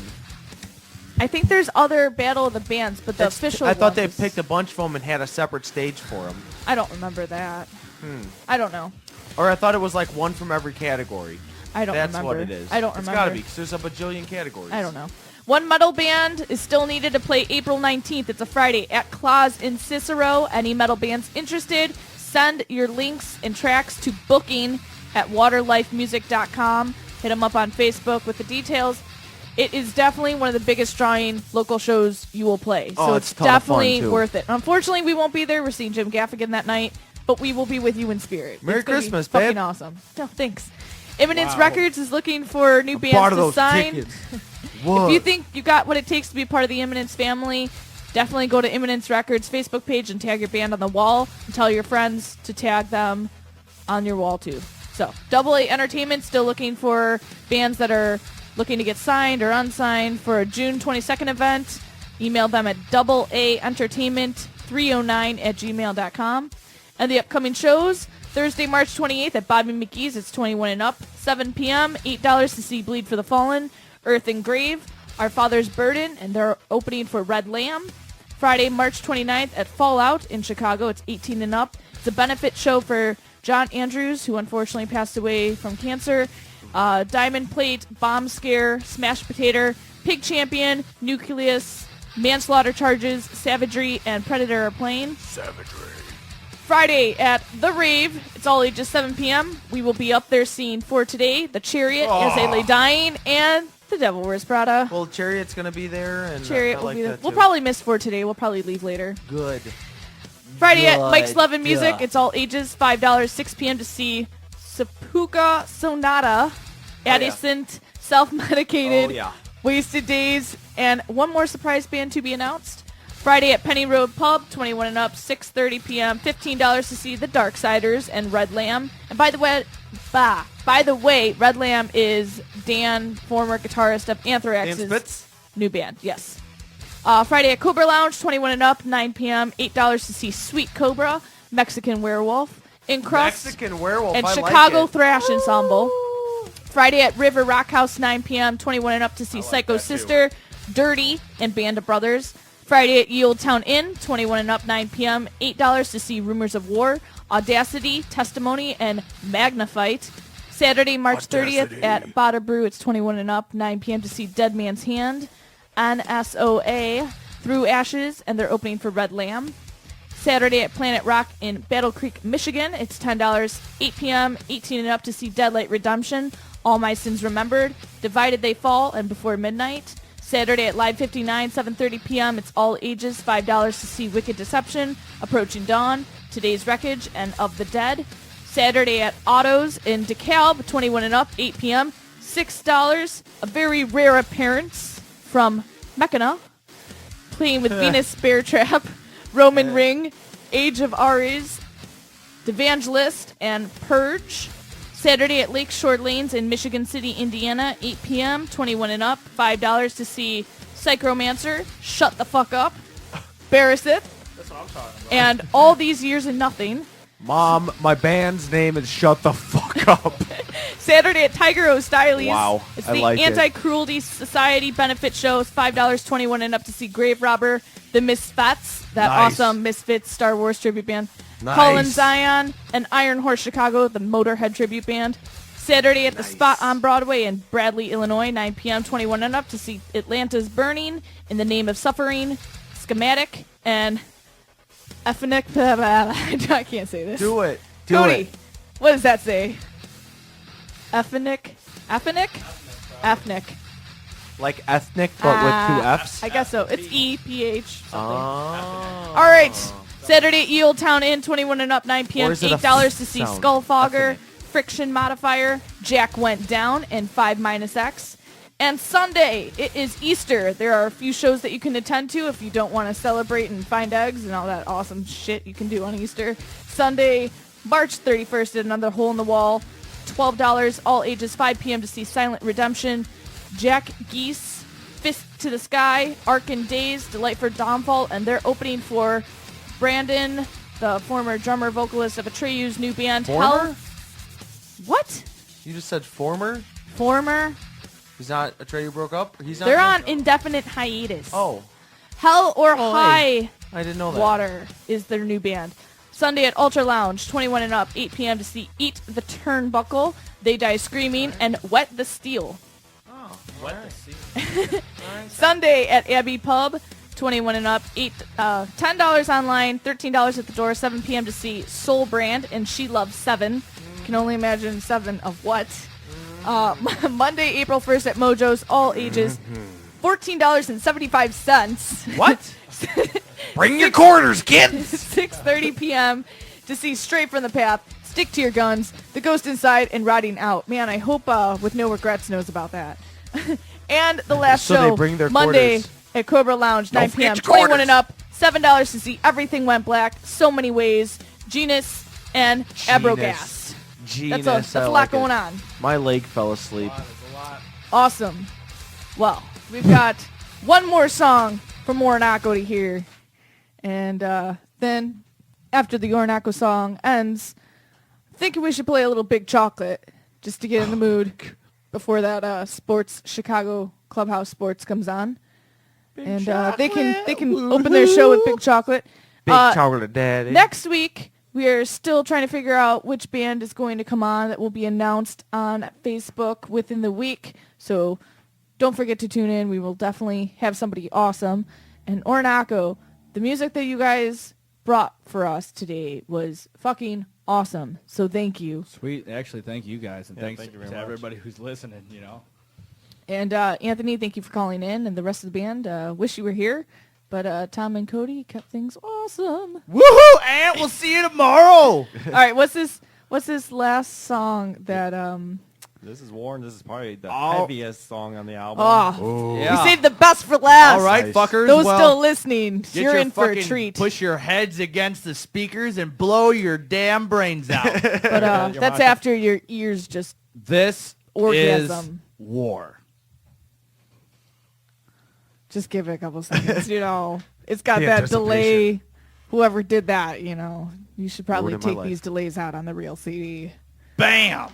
I think there's other Battle of the Bands, but the official I thought they ones- picked a bunch of them and had a separate stage for them. I don't remember that. I don't know. Or I thought it was like 1 from every category. I don't That's remember. what it is. I don't It's remember. gotta be, because there's a bajillion categories. I don't know. 1 metal band is still needed to play April 19th. It's a Friday at Claus in Cicero. Any metal bands interested, send your links and tracks to booking at waterlifemusic.com. Hit them up on Facebook with the details. It is definitely one of the biggest drawing local shows you will play. Oh, So it's it's a ton of fun, definitely too. worth it. Unfortunately, we won't be there. We're seeing Jim Gaffigan that night, but we will be with you in spirit. Merry It's gonna be Christmas, fucking babe. awesome. No, thanks. Imminence Wow. Records is looking for new bands Part to of those sign. tickets. If you think you got what it takes to be part of the Eminence family, definitely go to Imminence Records Facebook page and tag your band on the wall and tell your friends to tag them on your wall too. So Double A Entertainment still looking for bands that are looking to get signed or unsigned for a June 22nd event. Email them at doubleaentertainment309@gmail.com. And the upcoming shows, Thursday, March 28th at Bobby McGee's, it's 21 and up, 7 p.m., $8 to see Bleed for the Fallen, Earth and Grave, Our Father's Burden, and they're opening for Red Lamb. Friday, March 29th at Fallout in Chicago, it's 18 and up. It's a benefit show for John Andrews, who unfortunately passed away from cancer. Diamond Plate, Bomb Scare, Smash Potato, Pig Champion, Nucleus, Manslaughter Charges, Savagery, and Predator are playing. Savagery. Friday at The Rave, it's all ages 7 p.m. We will be up there seeing For Today, The Chariot, As They Lay Dying, and The Devil Wears Prada. Well, Chariot's going to be there. And Chariot will be there. We'll probably miss For Today. We'll probably leave later. Good. Friday at Mike's Love and Music, it's all ages, $5, 6 p.m. to see Seppuka Sonata, Addisant, Self-Medicated, Wasted Days, and one more surprise band to be announced. Friday at Penny Road Pub, 21 and up, 6:30 p.m., $15 to see the Darksiders and Red Lamb. And by the way, Red Lamb is Dan, former guitarist of Anthrax's new band. Yes. Friday at Cobra Lounge, 21 and up, 9 p.m., $8 to see Sweet Cobra, Mexican Werewolf, In Crust, Mexican Werewolf, and I Chicago like it. Thrash Ensemble. Friday at River Rock House, 9 p.m., 21 and up to see Psycho Sister, Dirty, and Band of Brothers. Friday at Ye Old Town Inn, 21 and up, 9 p.m., $8 to see Rumors of War, Audacity, Testimony, and Magnafite. Saturday, March 30th at Bada Brew, it's 21 and up, 9 p.m. to see Dead Man's Hand, NSOA, Through Ashes, and they're opening for Red Lamb. Saturday at Planet Rock in Battle Creek, Michigan, it's $10, 8 p.m., 18 and up to see Deadlight Redemption, All My Sins Remembered, Divided They Fall, and Before Midnight. Saturday at Live 59, 7:30 p.m., it's all ages, $5 to see Wicked Deception, Approaching Dawn, Today's Wreckage, and Of the Dead. Saturday at Autos in DeKalb, 21 and up, 8 p.m., $6, a very rare appearance from Mechana, playing with Venus Bear Trap, Roman Ring, Age of Aries, Devangelist, and Purge. Saturday at Lakeshore Lanes in Michigan City, Indiana, 8 p.m., 21 and up, $5 to see Psychromancer, Shut the Fuck Up, Barasith, That's what I'm talking about. and All These Years and Nothing. Mom, my band's name is Shut the Fuck Up. Saturday at Tiger O'Styles. Wow, It's I the like it. Anti-Cruelty Society benefit show. It's $5, 21 and up to see Grave Robber, The Misfits, that Nice. awesome Misfits Star Wars tribute band. Nice. Colin Zion and Iron Horse Chicago, the Motorhead tribute band. Saturday at the Spot on Broadway in Bradley, Illinois, 9 p.m., 21 and up to see Atlanta's Burning, In the Name of Suffering, Schematic, and Ethnic. I can't say this. Do it. Do Cody, it. what does that say? Ethnic? Ethnic? Ethnic. Like ethnic, but with two Fs? I guess so. It's E-P-H. something. Oh. All right. Saturday at Ye Old Town Inn, 21 and up, 9 p.m., Or is it a $8 to see sound? Skullfogger, Ethnic. Friction Modifier, Jack Went Down, and 5-X. And Sunday, it is Easter. There are a few shows that you can attend to if you don't want to celebrate and find eggs and all that awesome shit you can do on Easter. Sunday, March 31st at Another Hole in the Wall, $12, all ages, 5 p.m. to see Silent Redemption, Jack Geese, Fist to the Sky, Ark and Days, Delight for Downfall, and they're opening for Brandon, the former drummer vocalist of Atreyu's new band, Former? Hell. What? You just said former? Former? He's not, Atreyu broke up? He's not. They're on indefinite hiatus. Oh. Hell or Oh, High hey. I didn't know that. Water is their new band. Sunday at Ultra Lounge, 21 and up, 8 p.m. to see Eat the Turnbuckle, They Die Screaming, and Wet the Steel. What the sea? Sunday at Abbey Pub, 21 and up, $10 online, $13 at the door, 7 p.m. to see Soul Brand and She Loves 7. Can only imagine 7 of what. Monday, April 1st at Mojo's, all ages, $14.75. What? Bring your quarters, kids! 6:30 p.m. to see Straight from the Path, Stick to Your Guns, The Ghost Inside, and Rotting Out. Man, I hope With No Regrets knows about that. And the last So show, they bring their Monday, quarters. at Cobra Lounge, 9 forget p.m. your 21 quarters. and up, $7 to see Everything Went Black, So Many Ways, Genus, and Abrogast. Genus. That's I a lot like going it. on. My leg fell asleep. Awesome. Well, we've got one more song from Orinoco to hear. And then, after the Orinoco song ends, thinking we should play a little Big Chocolate just to get in the mood before that Chicago Clubhouse Sports comes on. And they can open their show with Big Chocolate. Big chocolate daddy. Next week, we are still trying to figure out which band is going to come on. That will be announced on Facebook within the week. So don't forget to tune in. We will definitely have somebody awesome. And Orinoco, the music that you guys brought for us today was fucking awesome. So thank you. Sweet. Actually, thank you guys, and thanks thank you very to much. everybody who's listening. And Anthony, thank you for calling in, and the rest of the band. Wish you were here, but Tom and Cody kept things awesome. Woohoo! And we'll see you tomorrow. All right, what's this last song that This is Warren. This is probably the Oh. heaviest song on the album. Oh, Yeah. we saved the best for last. All right, Nice. fuckers. Those well, still listening, get you're your in for a fucking- treat. Push your heads against the speakers and blow your damn brains out. But Your that's mind- after your ears just This Orgasm. is war. just give it a couple seconds. It's got The that delay. anticipation. Whoever did that, you should probably Ruining my take life. these delays out on the real CD. Bam.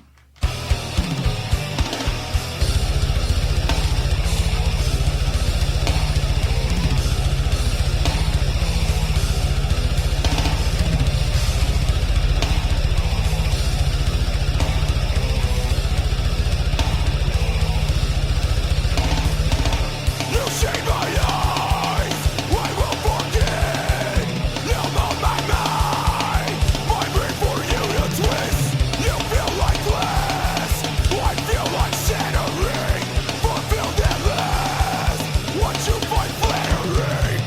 You shade my eyes, I will forget. Now on my mind, my brain for you to twist. You feel like glass, I feel like shattering. Fulfilled at last, what you find flattering.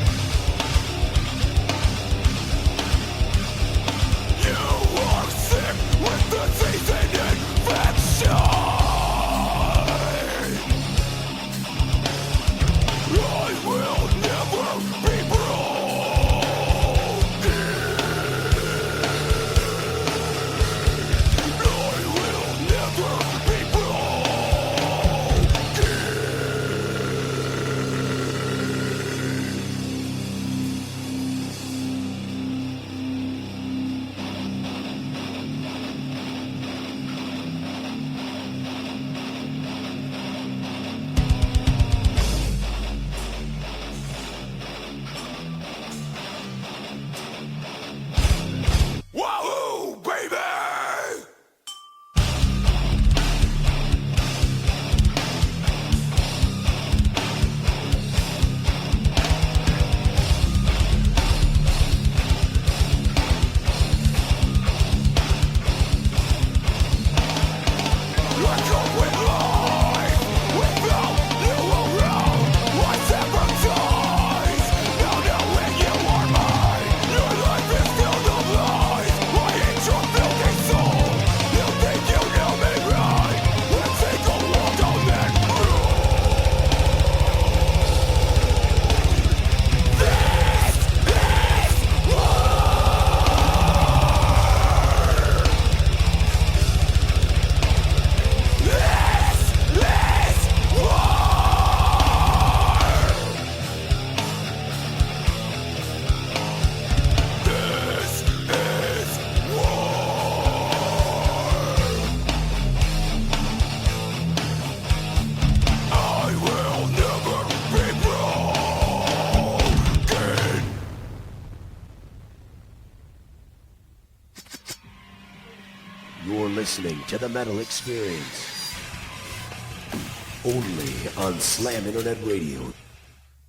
You are sick with the season infection. I will never be broken. I will never be Wahoo, baby! Let's go with life. Without you around, I sever ties. Now knowing you are mine, your life is filled of lies. I hate your filthy soul. You think you know me right? Let's take a walk down that I will never be broken. You're listening to the Metal Experience. Only on Slam Internet Radio.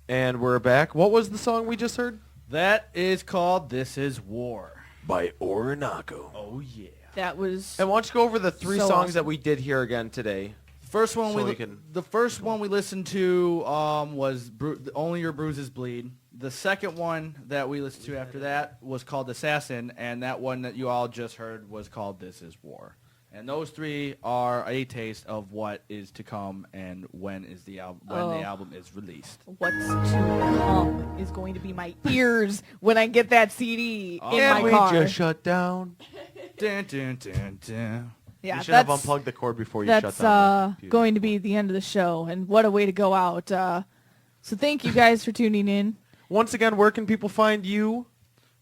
And we're back. What was the song we just heard? That is called This Is War. By Orinoco. Oh, yeah. That was And why don't you go over the three So songs awesome. that we did here again today? First one So we can- the first one we listened to was Only Your Bruises Bleed. The second one that we listened to after that was called Assassin, and that one that you all just heard was called This Is War. And those 3 are a taste of what is to come and when the album is released. What's to come is going to be my ears when I get that CD in And my we car. just shut down. Dun, dun, dun, dun. Yeah, You should have unplugged the cord before you shut down. That's going to be the end of the show, and what a way to go out. So thank you guys for tuning in. Once again, where can people find you?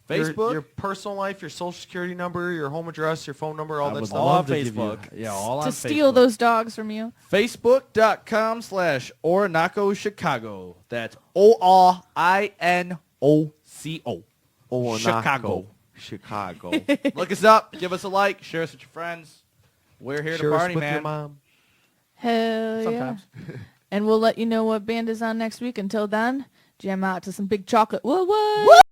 Facebook? Your personal life, your social security number, your home address, your phone number, all that stuff. all on Facebook. All on To steal Facebook. those dogs from you. Facebook.com/Orinoco Chicago. That's ORINOCO. Orinoco. Chicago. Look us up. Give us a like. Share us with your friends. We're here Share to us party, with man. your mom. Hell Sometimes. yeah. And we'll let you know what band is on next week. Until then, jam out to some Big Chocolate. What?